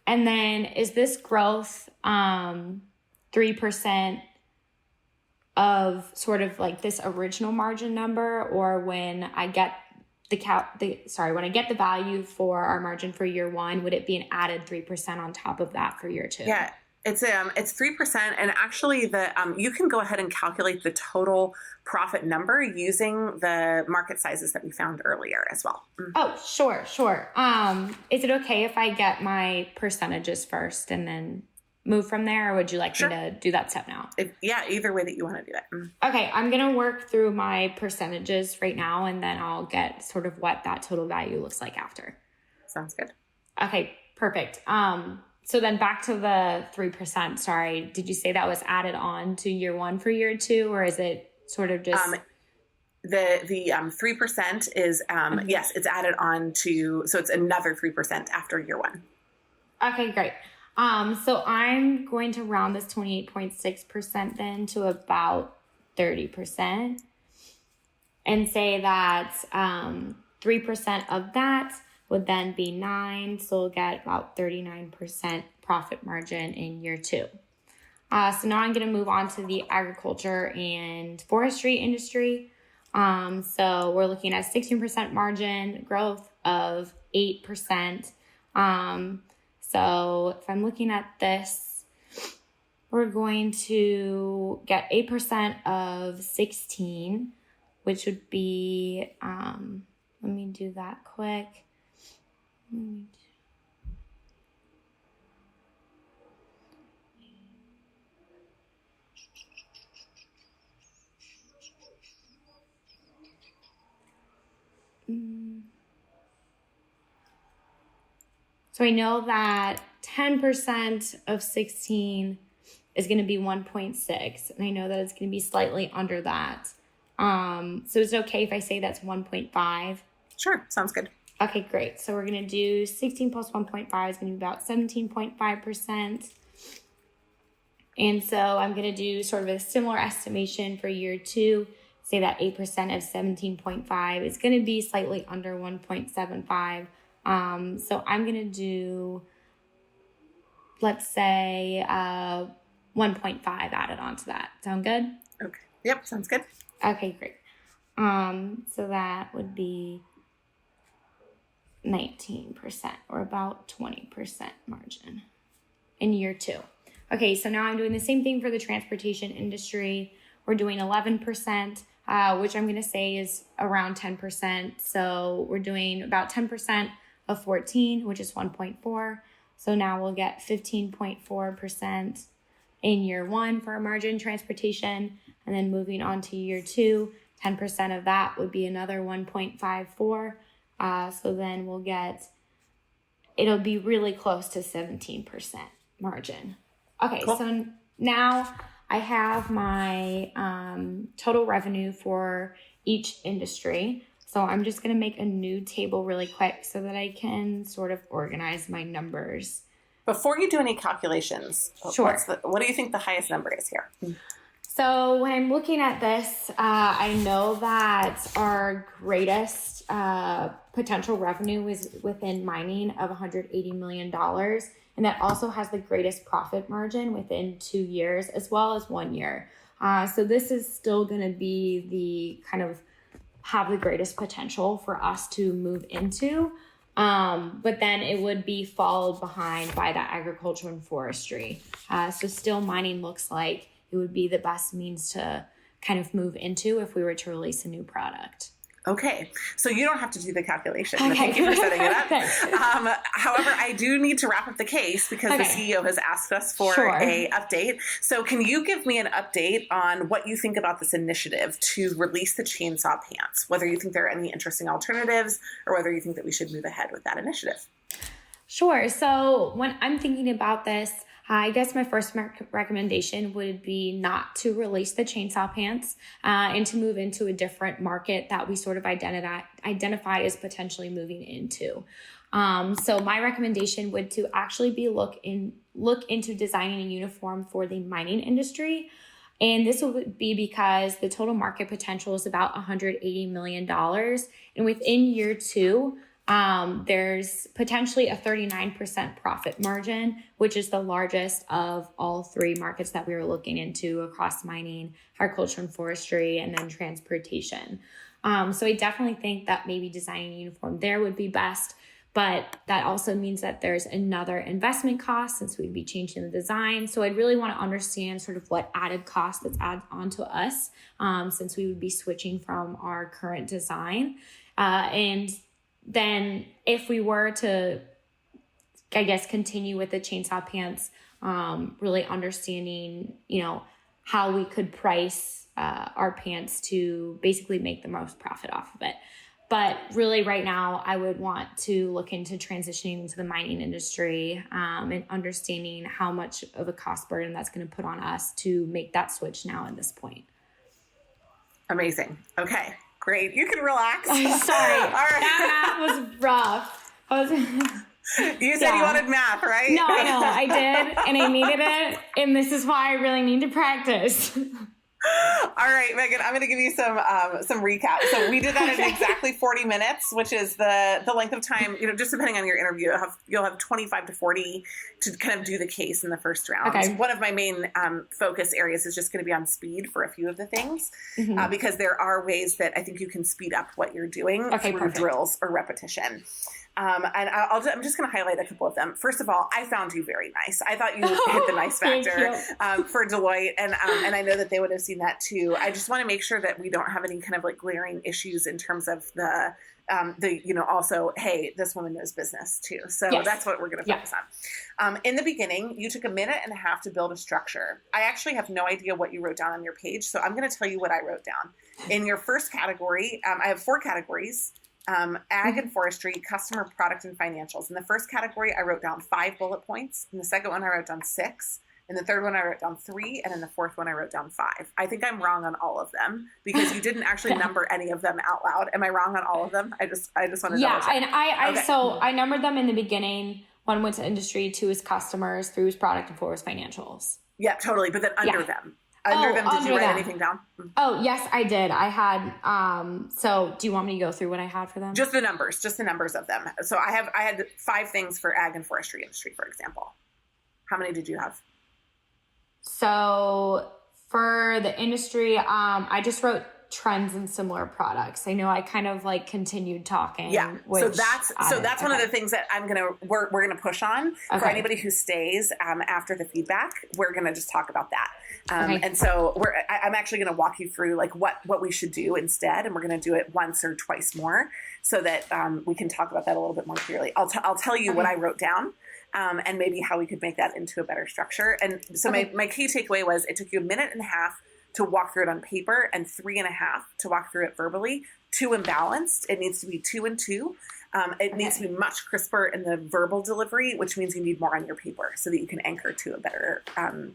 And then is this growth 3% of sort of like this original margin number, or when I get when I get the value for our margin for year one, would it be an added 3% on top of that for year two? Yeah, it's 3%, and actually you can go ahead and calculate the total profit number using the market sizes that we found earlier as well. Oh, sure. Is it okay if I get my percentages first and then move from there, or would you like me to do that step now? Either way that you want to do it. Okay, I'm going to work through my percentages right now, and then I'll get sort of what that total value looks like after. Sounds good. Okay, perfect. So then back to the 3%, sorry, did you say that was added on to year one for year two, or is it sort of just... The 3% is, yes, it's added on to, so it's another 3% after year one. Okay, great. So I'm going to round this 28.6% then to about 30% and say that 3% of that would then be 9. So we'll get about 39% profit margin in year two. So now I'm going to move on to the agriculture and forestry industry. So we're looking at 16% margin, growth of 8%. So if I'm looking at this, we're going to get 8% of 16, which would be, let me do that quick. So I know that 10% of 16 is going to be 1.6, and I know that it's going to be slightly under that. So is it okay if I say that's 1.5? Sure, sounds good. Okay, great. So we're going to do 16 plus 1.5 is going to be about 17.5%. And so I'm going to do sort of a similar estimation for year two. Say that 8% of 17.5 is going to be slightly under 1.75. So I'm going to do, let's say, 1.5 added onto that. Sound good? Okay. Yep, sounds good. Okay, great. So that would be 19% or about 20% margin in year two. Okay, so now I'm doing the same thing for the transportation industry. We're doing 11%, which I'm going to say is around 10%. So we're doing about 10% of 14, which is 1.4. So now we'll get 15.4% in year one for our margin transportation. And then moving on to year two, 10% of that would be another 1.54. So then we'll get, it'll be really close to 17% margin. Okay, cool. So now I have my total revenue for each industry. So I'm just going to make a new table really quick so that I can sort of organize my numbers. Before you do any calculations, sure. What do you think the highest number is here? So when I'm looking at this, I know that our greatest potential revenue is within mining of $180 million. And that also has the greatest profit margin within 2 years as well as 1 year. So this is still going to be the kind of have the greatest potential for us to move into. But then it would be followed behind by the agriculture and forestry. So still mining looks like it would be the best means to kind of move into if we were to release a new product. Okay, so you don't have to do the calculation. Okay. Thank you for setting it up. However, I do need to wrap up the case because the CEO has asked us for a update. So can you give me an update on what you think about this initiative to release the chainsaw pants, whether you think there are any interesting alternatives or whether you think that we should move ahead with that initiative? Sure. So when I'm thinking about this, I guess my first recommendation would be not to release the chainsaw pants and to move into a different market that we sort of identify as potentially moving into. So my recommendation would to actually be look into designing a uniform for the mining industry. And this would be because the total market potential is about $180 million. And within year two, there's potentially a 39% profit margin, which is the largest of all three markets that we were looking into across mining, agriculture and forestry, and then transportation. So I definitely think that maybe designing a uniform there would be best, but that also means that there's another investment cost since we'd be changing the design. So I'd really want to understand sort of what added cost that's added onto us, since we would be switching from our current design. And then if we were to, I guess, continue with the chainsaw pants, really understanding, how we could price our pants to basically make the most profit off of it. But really right now, I would want to look into transitioning into the mining industry and understanding how much of a cost burden that's going to put on us to make that switch now at this point. Amazing. Okay, great. You can relax. Sorry. All right. That math was rough. You said you wanted math, right? No, I know. I did, and I needed it, and this is why I really need to practice. All right, Meghan, I'm going to give you some recap. So we did that in exactly 40 minutes, which is the length of time, just depending on your interview, you'll have 25 to 40 to kind of do the case in the first round. Okay. One of my main focus areas is just going to be on speed for a few of the things, because there are ways that I think you can speed up what you're doing through drills or repetition. And I'm just going to highlight a couple of them. First of all, I found you very nice. I thought you hit the nice factor for Deloitte, and I know that they would have seen that too. I just want to make sure that we don't have any kind of like glaring issues in terms of the also, hey, this woman knows business too. So that's what we're going to focus on. In the beginning, you took 1.5 minutes to build a structure. I actually have no idea what you wrote down on your page, so I'm going to tell you what I wrote down. In your first category, I have 4 categories. Ag and forestry, customer, product, and financials. In the first category, I wrote down 5 bullet points. In the second one, I wrote down 6. In the third one, I wrote down 3. And in the fourth one, I wrote down 5. I think I'm wrong on all of them because you didn't actually number any of them out loud. Am I wrong on all of them? I just want to know. And so I numbered them in the beginning. 1 went to industry, 2 is customers, 3 was product, and 4 was financials. Yeah, totally. But then under them. Under them, did you write anything down? Oh, yes, I did. I had, so do you want me to go through what I had for them? Just the numbers of them. So I had 5 things for ag and forestry industry, for example. How many did you have? So for the industry, I just wrote trends in similar products. I know I kind of like continued talking. Yeah. So that's one of the things that we're going to push on for anybody who stays after the feedback. We're going to just talk about that. And so I'm actually going to walk you through like what we should do instead. And we're going to do it once or twice more so that we can talk about that a little bit more clearly. I'll tell you what I wrote down. And maybe how we could make that into a better structure. And so my key takeaway was it took you 1.5 minutes to walk through it on paper and 3.5 to walk through it verbally. 2 imbalanced. It needs to be 2 and 2. It needs to be much crisper in the verbal delivery, which means you need more on your paper so that you can anchor to a better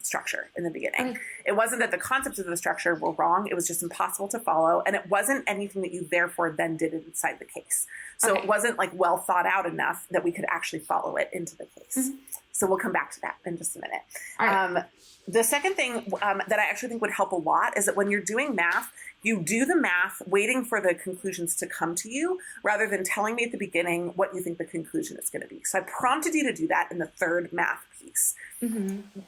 structure in the beginning. It wasn't that the concepts of the structure were wrong. It was just impossible to follow. And it wasn't anything that you therefore then did inside the case. So it wasn't like well thought out enough that we could actually follow it into the case. So we'll come back to that in just a minute. All right. The second thing that I actually think would help a lot is that when you're doing math, you do the math waiting for the conclusions to come to you rather than telling me at the beginning what you think the conclusion is going to be. So I prompted you to do that in the third math piece.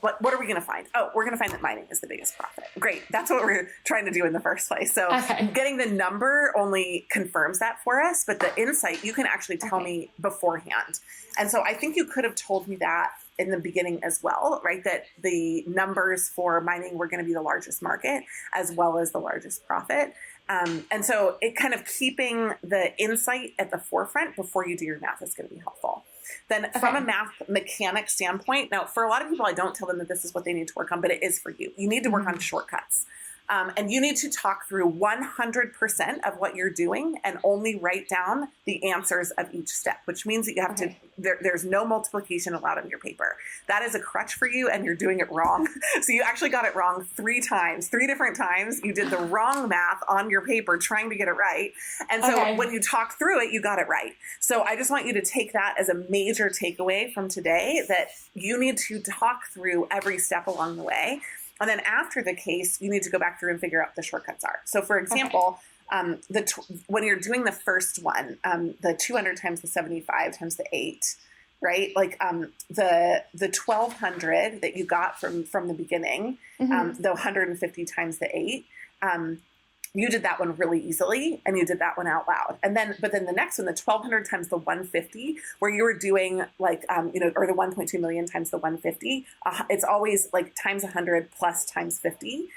But what are we going to find? Oh, we're going to find that mining is the biggest profit. Great. That's what we're trying to do in the first place. So getting the number only confirms that for us, but the insight you can actually tell me beforehand. And so I think you could have told me that in the beginning as well, right? That the numbers for mining were going to be the largest market as well as the largest profit. And so it kind of keeping the insight at the forefront before you do your math is going to be helpful. Then from a math mechanic standpoint, now for a lot of people, I don't tell them that this is what they need to work on, but it is for you. You need to work on shortcuts. And you need to talk through 100% of what you're doing and only write down the answers of each step, which means that you have to, there's no multiplication allowed on your paper. That is a crutch for you and you're doing it wrong. So you actually got it wrong 3 times, 3 different times. You did the wrong math on your paper trying to get it right. And so when you talk through it, you got it right. So I just want you to take that as a major takeaway from today, that you need to talk through every step along the way. And then after the case, you need to go back through and figure out what the shortcuts are. So for example, when you're doing the first one, the 200 times the 75 times the 8, right? Like the 1200 that you got from the beginning, the 150 times the 8, you did that one really easily and you did that one out loud. But then the next one, the 1200 times the 150, where you were doing like, or the 1.2 million times the 150, it's always like times 100 plus times 50,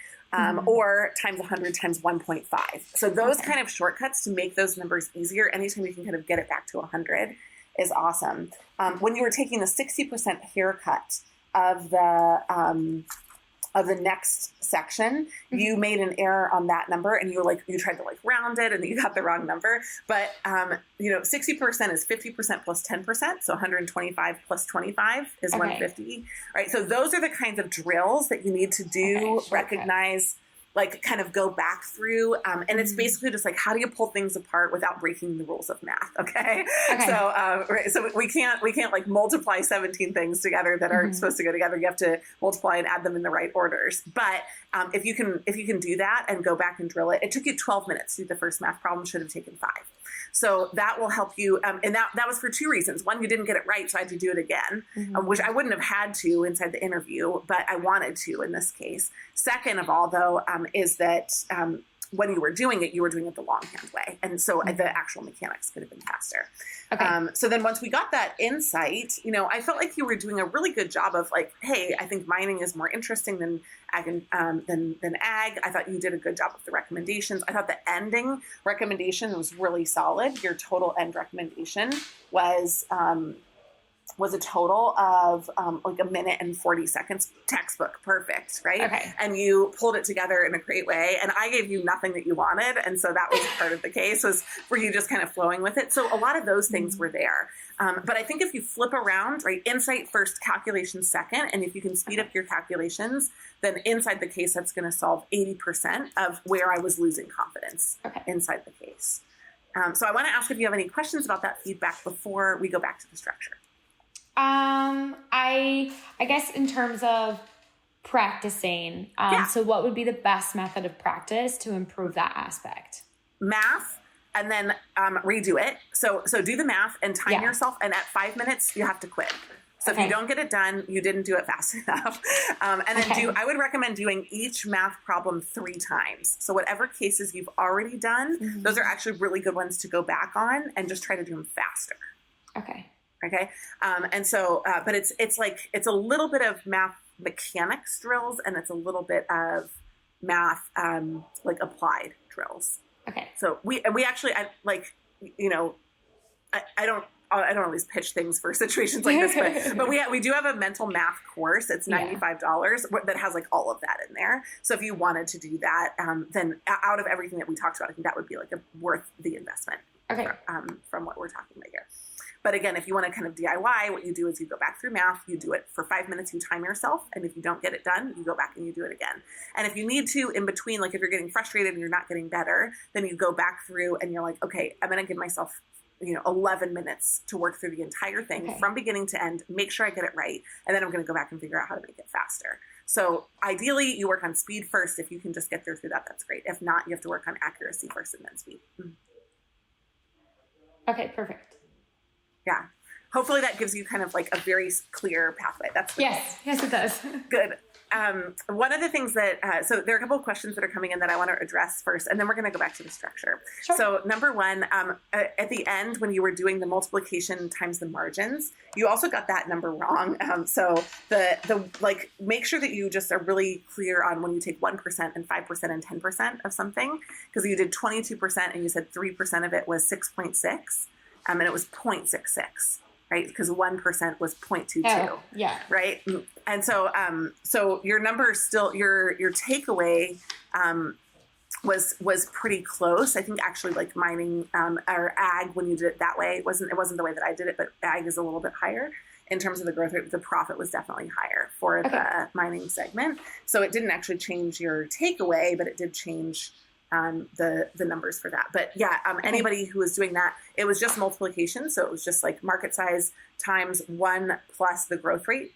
or times 100 times 1.5. So those kind of shortcuts to make those numbers easier, anytime you can kind of get it back to 100 is awesome. When you were taking the 60% haircut of the of the next section, you made an error on that number, and you tried to round it, and you got the wrong number. But 60% is 50% plus 10%, so 125 plus 25 is 150. Right. So those are the kinds of drills that you need to do, recognize, kind of go back through. And it's basically just how do you pull things apart without breaking the rules of math? Okay. So we can't multiply 17 things together that aren't supposed to go together. You have to multiply and add them in the right orders. But if you can do that and go back and drill it, it took you 12 minutes to do the first math problem, should have taken 5. So that will help you. And that was for 2 reasons. One, you didn't get it right, so I had to do it again, which I wouldn't have had to inside the interview, but I wanted to in this case. Second of all, though, is that when you were doing it the longhand way. And so the actual mechanics could have been faster. Okay. So then once we got that insight, I felt like you were doing a really good job of hey, I think mining is more interesting than ag. I thought you did a good job with the recommendations. I thought the ending recommendation was really solid. Your total end recommendation was a total of a minute and 40 seconds, textbook perfect, right? Okay. And you pulled it together in a great way. And I gave you nothing that you wanted. And so that was part of the case, was for you just kind of flowing with it. So a lot of those things were there. But I think if you flip around, right, insight first, calculation second, and if you can speed up your calculations, then inside the case, that's going to solve 80% of where I was losing confidence inside the case. So I want to ask if you have any questions about that feedback before we go back to the structure. I guess in terms of practicing, so what would be the best method of practice to improve that aspect? Math, and then redo it. So do the math and time yourself, and at 5 minutes, you have to quit. So if you don't get it done, you didn't do it fast enough. And then I would recommend doing each math problem 3 times. So whatever cases you've already done, those are actually really good ones to go back on and just try to do them faster. Okay. And so, but it's a little bit of math mechanics drills, and it's a little bit of math, applied drills. Okay. So we actually, I don't always pitch things for situations like this, but we do have a mental math course. It's $95 that has all of that in there. So if you wanted to do that, then out of everything that we talked about, I think that would be worth the investment. Okay. From what we're talking about here. But again, if you want to kind of DIY, what you do is you go back through math, you do it for 5 minutes, you time yourself. And if you don't get it done, you go back and you do it again. And if you need to, in between, if you're getting frustrated and you're not getting better, then you go back through and you're okay, I'm going to give myself 11 minutes to work through the entire thing from beginning to end, make sure I get it right. And then I'm going to go back and figure out how to make it faster. So ideally, you work on speed first. If you can just get through that, that's great. If not, you have to work on accuracy first and then speed. Okay, perfect. Yeah. Hopefully that gives you kind of a very clear pathway. That's yes, it does. Good. One of the things that, so there are a couple of questions that are coming in that I want to address first, and then we're going to go back to the structure. Sure. So number one, at the end, when you were doing the multiplication times the margins, you also got that number wrong. So make sure that you just are really clear on when you take 1% and 5% and 10% of something, because you did 22% and you said 3% of it was 6.6, and it was 0.66. Right, because 1% was 0.22. Oh, yeah. Right, and so so your number still your takeaway was pretty close. I think actually mining or ag, when you did it that way, it wasn't the way that I did it, but ag is a little bit higher in terms of the growth rate. The profit was definitely higher for the mining segment. So it didn't actually change your takeaway, but it did change the numbers for that. But yeah, anybody who was doing that, it was just multiplication. So it was just market size times 1 plus the growth rate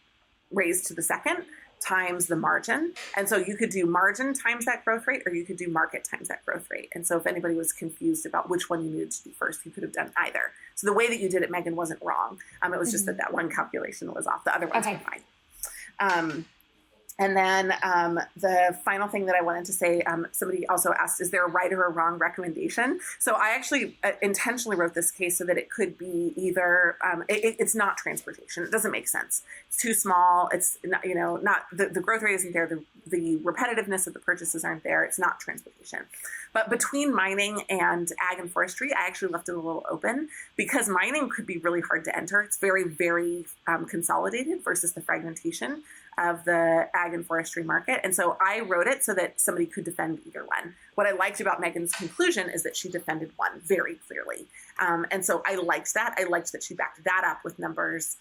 raised to the second times the margin. And so you could do margin times that growth rate, or you could do market times that growth rate. And so if anybody was confused about which one you needed to do first, you could have done either. So the way that you did it, Meghan, wasn't wrong. It was just that one calculation was off. The other ones were fine. And then the final thing that I wanted to say, somebody also asked, is there a right or a wrong recommendation? So I actually intentionally wrote this case so that it could be either, it's not transportation. It doesn't make sense. It's too small. It's not, not the growth rate isn't there. The repetitiveness of the purchases aren't there. It's not transportation. But between mining and ag and forestry, I actually left it a little open because mining could be really hard to enter. It's very, very consolidated versus the fragmentation. of the ag and forestry market. And so I wrote it so that somebody could defend either one. What I liked about Meghan's conclusion is that she defended one very clearly. And so I liked that. I liked that she backed that up with numbers.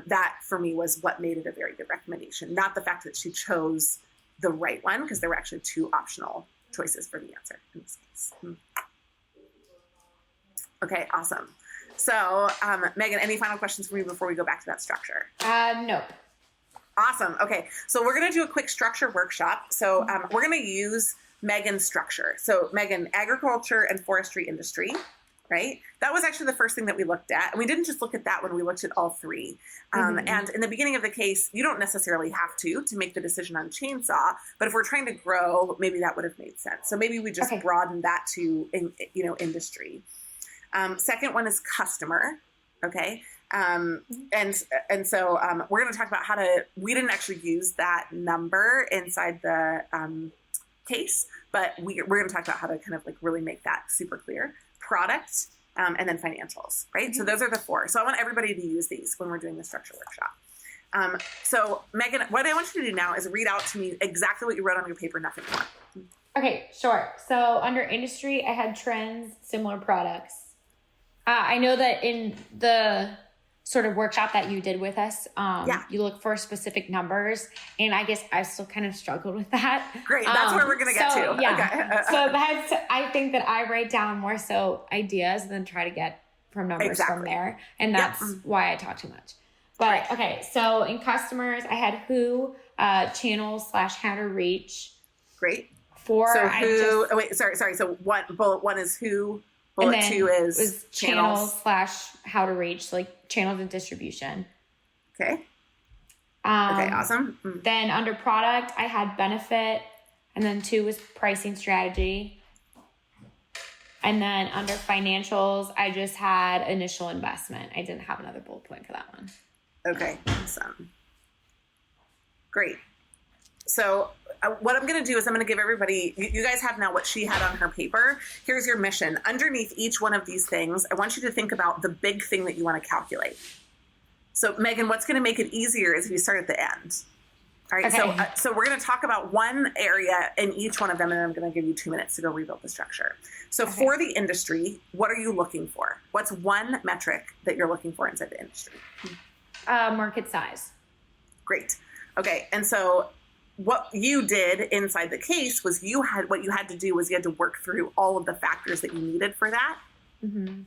That for me was what made it a very good recommendation, not the fact that she chose the right one, because there were actually two optional choices for the answer in this case. Okay, awesome. So, Meghan, any final questions for me before we go back to that structure? Nope. Awesome. Okay, so we're going to do a quick structure workshop. So we're going to use Meghan's structure. So Meghan, agriculture and forestry industry, right? That was actually the first thing that we looked at. And we didn't just look at that one, we looked at all three. And in the beginning of the case, you don't necessarily have to make the decision on chainsaw, but if we're trying to grow, maybe that would have made sense. So maybe we just broaden that to, industry. Second one is customer. Okay. And so we're going to talk about we didn't actually use that number inside the case, but we're going to talk about how to kind of like really make that super clear. Product, and then financials, right? So those are the four. So I want everybody to use these when we're doing the structure workshop. So Meghan, what I want you to do now is read out to me exactly what you wrote on your paper, nothing more. Okay, sure. So under industry, I had trends, similar products. I know that in the sort of workshop that you did with us, you look for specific numbers, and I guess I still kind of struggled with that. Great, that's where we're going to get to. Yeah. Okay. So I think that I write down more so ideas and then try to get from numbers from there, and that's why I talk too much. But okay, so in customers, I had who, channels / how to reach. Great. Four. So who? Sorry. So bullet one is who. Bullet two is channels / how to reach, like channels of distribution. Okay. Okay, awesome. Then under product, I had benefit, and then 2 was pricing strategy. And then under financials, I just had initial investment. I didn't have another bullet point for that one. Okay, awesome. Great. So what I'm going to do is I'm going to give everybody, you guys have now what she had on her paper. Here's your mission. Underneath each one of these things, I want you to think about the big thing that you want to calculate. So Meghan, what's going to make it easier is if you start at the end. All right. Okay. So we're going to talk about one area in each one of them, and then I'm going to give you 2 minutes to go rebuild the structure. So for the industry, what are you looking for? What's one metric that you're looking for inside the industry? Market size. Great. Okay. And so what you did inside the case was you had to do was you had to work through all of the factors that you needed for that. Mm-hmm.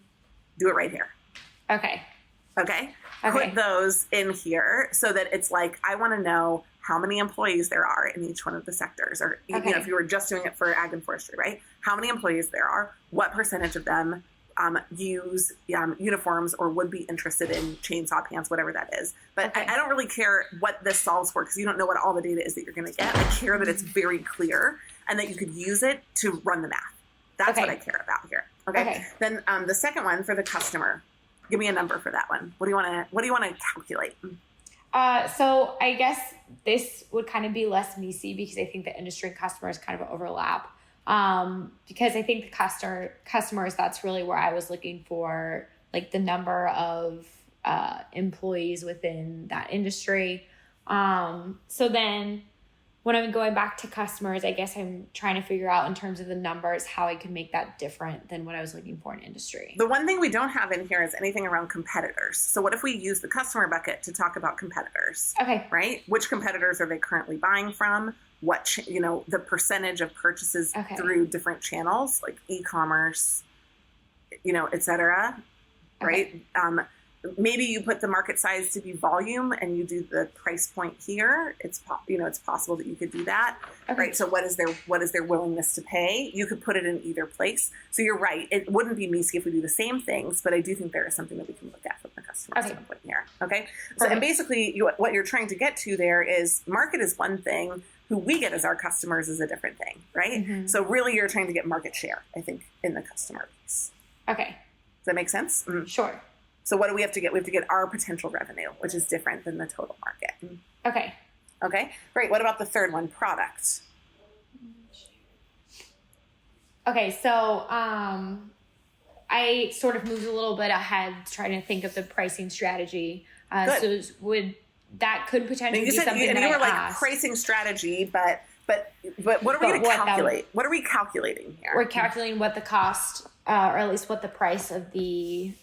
Do it right here. Okay. Put those in here so that it's like, I want to know how many employees there are in each one of the sectors, or if you were just doing it for ag and forestry, right? How many employees there are, what percentage of them use uniforms or would be interested in chainsaw pants, whatever that is. But I don't really care what this solves for, because you don't know what all the data is that you're going to get. I care that it's very clear and that you could use it to run the math. That's what I care about here. Okay. Then the second one for the customer, give me a number for that one. What do you want to calculate? So I guess this would kind of be less messy because I think the industry and customers kind of overlap. Because I think the customers, that's really where I was looking for, like, the number of employees within that industry. So then when I'm going back to customers, I guess I'm trying to figure out in terms of the numbers how I can make that different than what I was looking for in industry. The one thing we don't have in here is anything around competitors. So what if we use the customer bucket to talk about competitors? Okay. Right? Which competitors are they currently buying from? What, the percentage of purchases through different channels, like e-commerce, et cetera, right? Maybe you put the market size to be volume and you do the price point here. It's possible that you could do that, right? So what is their willingness to pay? You could put it in either place. So you're right. It wouldn't be messy if we do the same things, but I do think there is something that we can look at from the customer standpoint here. Okay. So, and basically what you're trying to get to there is market is one thing. Who we get as our customers is a different thing, right? Mm-hmm. So really you're trying to get market share, I think, in the customer base. Okay. Does that make sense? Mm-hmm. Sure. So what do we have to get? We have to get our potential revenue, which is different than the total market. Okay. Okay, great. What about the third one, product? Okay, so I sort of moved a little bit ahead trying to think of the pricing strategy. So that could potentially be something and that you were I like asked. pricing strategy, but what are we going to calculate? What are we calculating here? We're calculating what the cost, or at least what the price of the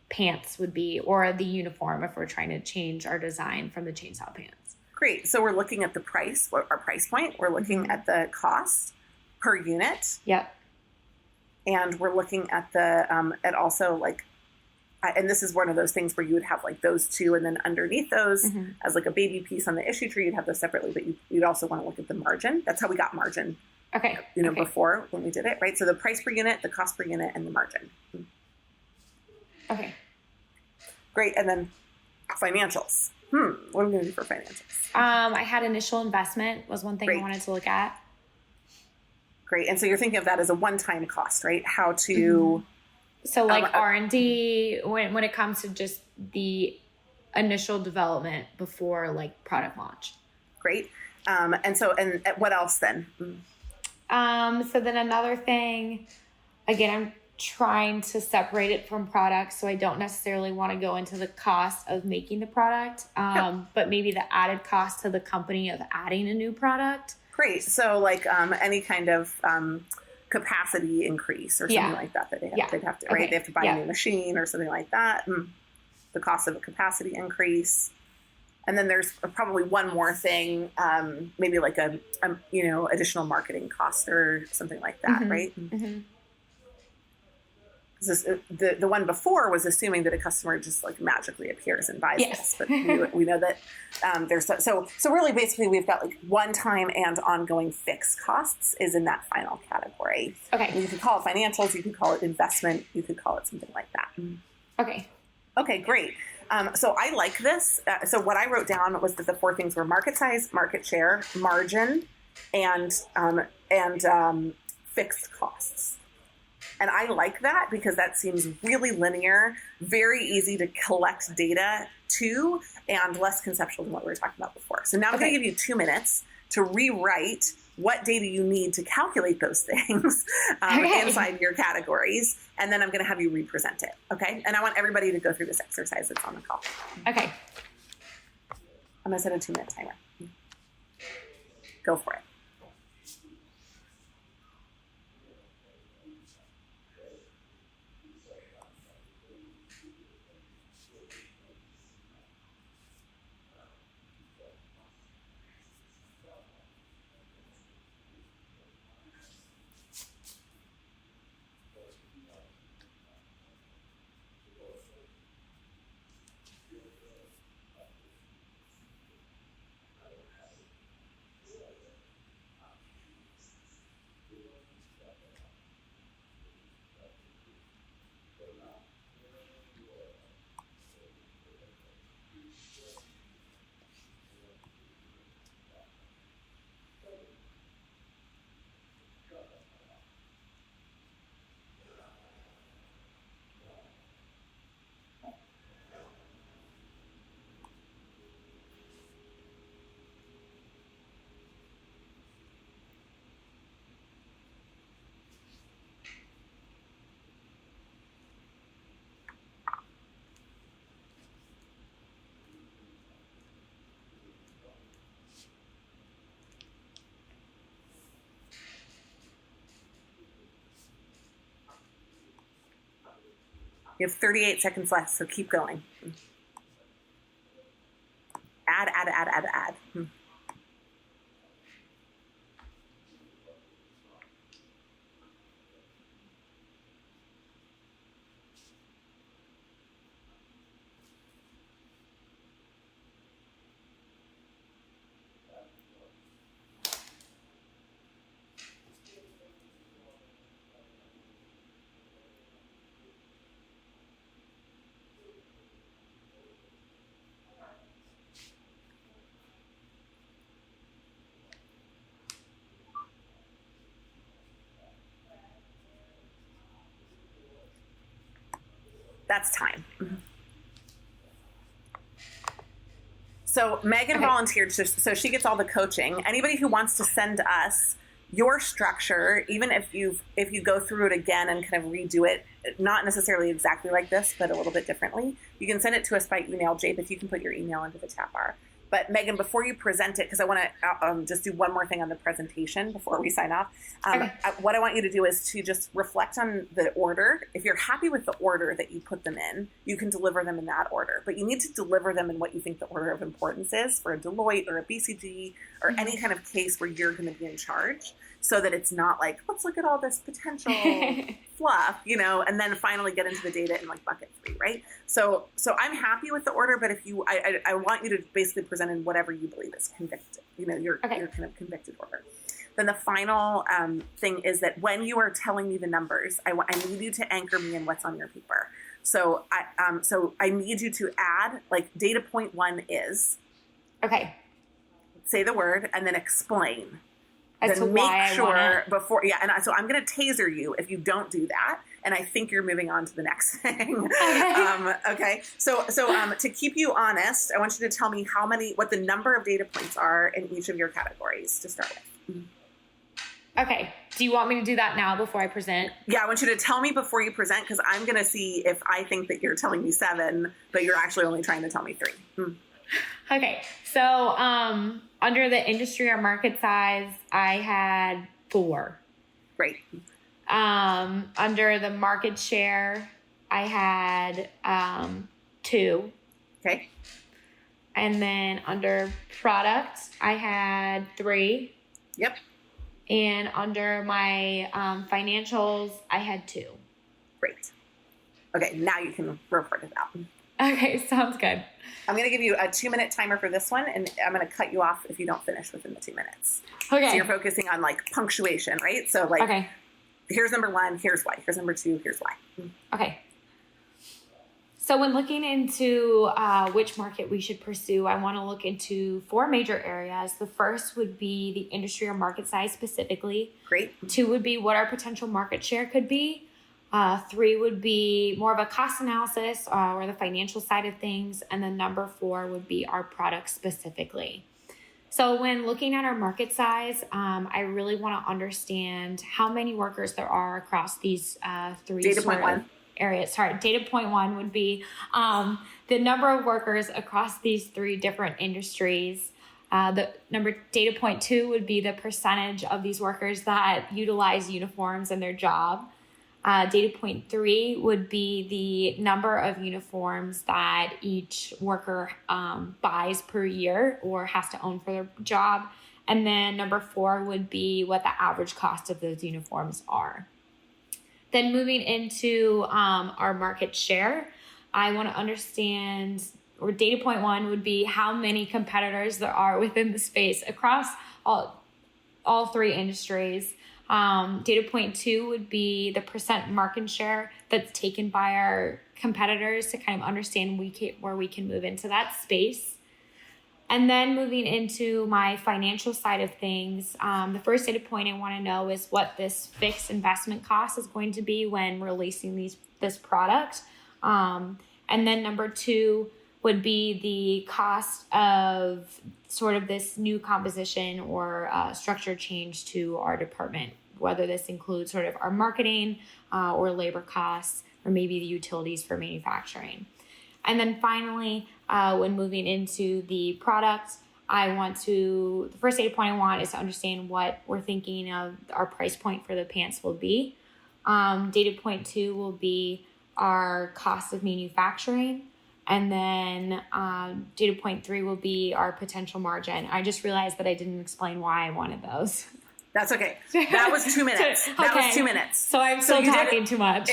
pants would be, or the uniform if we're trying to change our design from the chainsaw pants. Great. So we're looking at the price, our price point. We're looking at the cost per unit. Yep. And we're looking at at also like, and this is one of those things where you would have like those two, and then underneath those as like a baby piece on the issue tree, you'd have those separately, but you'd also want to look at the margin. That's how we got margin. Okay. Before when we did it, right? So the price per unit, the cost per unit, and the margin. Okay. Great. And then financials. What are we going to do for financials? I had initial investment was one thing I wanted to look at. Great. And so you're thinking of that as a one-time cost, right? How to... So like R&D when it comes to just the initial development before like product launch. Great. And what else then? So then another thing, again, I'm trying to separate it from products. So I don't necessarily want to go into the cost of making the product, but maybe the added cost to the company of adding a new product. Great. So like any kind of capacity increase or something like that they'd have to, right? They have to buy a new machine or something like that. The cost of a capacity increase. And then there's probably one more thing, maybe like a additional marketing cost or something like that, right? The one before was assuming that a customer just like magically appears and buys this, but we know that there's so really basically we've got like one-time and ongoing fixed costs is in that final category. Okay, and you could call it financials, you could call it investment, you could call it something like that. Okay, great. So I like this. So what I wrote down was that the four things were market size, market share, margin, and fixed costs. And I like that because that seems really linear, very easy to collect data to, and less conceptual than what we were talking about before. So now I'm going to give you 2 minutes to rewrite what data you need to calculate those things inside your categories. And then I'm going to have you represent it. Okay. And I want everybody to go through this exercise that's on the call. Okay. I'm going to set a 2-minute timer. Go for it. You have 38 seconds left, so keep going. Add. That's time. So Megan volunteered, so she gets all the coaching. Anybody who wants to send us your structure, even if you go through it again and kind of redo it, not necessarily exactly like this, but a little bit differently, you can send it to us by email. Jape, if you can put your email into the chat bar. But Meghan, before you present it, because I want to just do one more thing on the presentation before we sign off. What I want you to do is to just reflect on the order. If you're happy with the order that you put them in, you can deliver them in that order. But you need to deliver them in what you think the order of importance is for a Deloitte or a BCG or any kind of case where you're going to be in charge, so that it's not like, let's look at all this potential fluff, and then finally get into the data in like bucket 3, right? So I'm happy with the order, but if you, I want you to basically present in whatever you believe is convicted, your kind of convicted order. Then the final thing is that when you are telling me the numbers, I need you to anchor me in what's on your paper. So I need you to add, like, data point 1 is. Okay. Say the word and then explain. As to why I want it. Before, and so I'm going to taser you if you don't do that, and I think you're moving on to the next thing. Okay. So to keep you honest, I want you to tell me what the number of data points are in each of your categories to start with. Okay. Do you want me to do that now before I present? Yeah, I want you to tell me before you present, because I'm going to see if I think that you're telling me 7, but you're actually only trying to tell me 3. Okay. So under the industry or market size, I had 4. Great. Under the market share, I had 2. Okay. And then under product, I had 3. Yep. And under my financials, I had 2. Great. Okay, now you can report it out. Okay, sounds good. I'm going to give you a 2-minute timer for this one, and I'm going to cut you off if you don't finish within the 2 minutes. Okay. So you're focusing on, like, punctuation, right? So, like, okay. Here's number 1, here's why. Here's number 2, here's why. Okay. So when looking into which market we should pursue, I want to look into 4 major areas. The first would be the industry or market size specifically. Great. 2 would be what our potential market share could be. 3 would be more of a cost analysis or the financial side of things. And then number 4 would be our product specifically. So when looking at our market size, I really want to understand how many workers there are across these 3 data point 1 areas. Sorry, data point 1 would be the number of workers across these 3 different industries. Data point 2 would be the percentage of these workers that utilize uniforms in their job. Data point 3 would be the number of uniforms that each worker buys per year or has to own for their job. And then number 4 would be what the average cost of those uniforms are. Then moving into our market share, I want to understand, or data point 1 would be how many competitors there are within the space across all 3 industries. Data point 2 would be the percent market share that's taken by our competitors to kind of understand where we can move into that space. And then moving into my financial side of things, the first data point I want to know is what this fixed investment cost is going to be when releasing this product. And then number 2 would be the cost of sort of this new composition or structure change to our department, whether this includes sort of our marketing or labor costs or maybe the utilities for manufacturing. And then finally, when moving into the product, the first data point I want is to understand what we're thinking of our price point for the pants will be. Data point 2 will be our cost of manufacturing. And then data point 3 will be our potential margin. I just realized that I didn't explain why I wanted those. That's okay. That was 2 minutes. That was 2 minutes. So I'm still talking too much.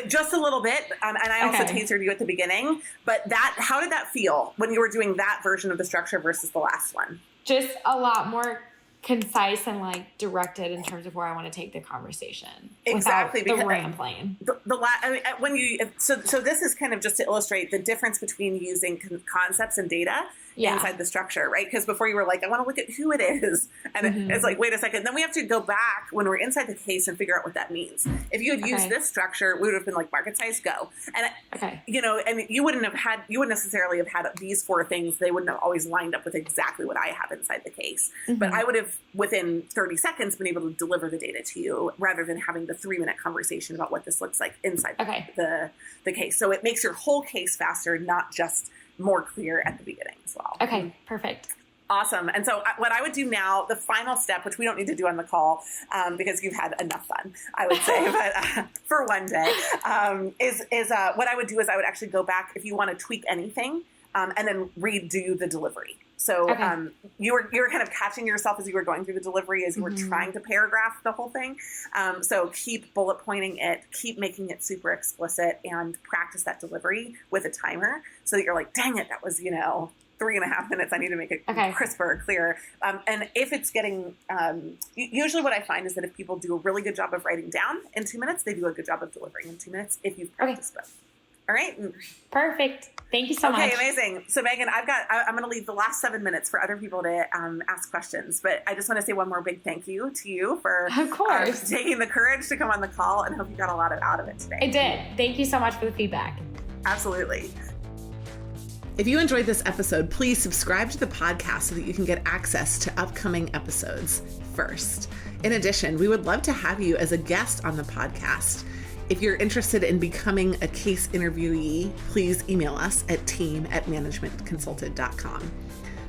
Just a little bit. And I also tasered you at the beginning. But how did that feel when you were doing that version of the structure versus the last one? Just a lot more concise and like directed in terms of where I want to take the conversation. Exactly. Without the rambling. So this is kind of just to illustrate the difference between using concepts and data inside the structure, right? Because before you were like, I want to look at who it is. And it's like, wait a second. Then we have to go back when we're inside the case and figure out what that means. If you had used this structure, we would have been like market size go. And, and you wouldn't necessarily have had these 4 things. They wouldn't have always lined up with exactly what I have inside the case. But I would have, within 30 seconds, been able to deliver the data to you rather than having the 3-minute conversation about what this looks like inside the case. So it makes your whole case faster, not just more clear at the beginning as well. Okay, perfect. Awesome. And so what I would do now, the final step, which we don't need to do on the call because you've had enough fun, I would say, but for one day, is what I would do is I would actually go back if you want to tweak anything and then redo the delivery. So you were kind of catching yourself as you were going through the delivery, as you were trying to paragraph the whole thing. So keep bullet pointing it, keep making it super explicit, and practice that delivery with a timer so that you're like, dang it, that was, 3.5 minutes. I need to make it crisper, clearer. And if it's getting, usually what I find is that if people do a really good job of writing down in 2 minutes, they do a good job of delivering in 2 minutes if you've practiced both. All right. Perfect. Thank you so much. Okay, amazing. So Meghan, I'm going to leave the last 7 minutes for other people to ask questions, but I just want to say one more big thank you to you for taking the courage to come on the call, and hope you got a lot out of it today. I did. Thank you so much for the feedback. Absolutely. If you enjoyed this episode, please subscribe to the podcast so that you can get access to upcoming episodes first. In addition, we would love to have you as a guest on the podcast. If you're interested in becoming a case interviewee, please email us at team@managementconsulted.com.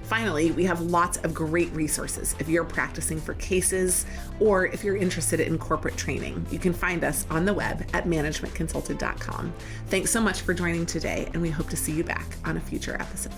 Finally, we have lots of great resources if you're practicing for cases or if you're interested in corporate training. You can find us on the web at managementconsulted.com. Thanks so much for joining today, and we hope to see you back on a future episode.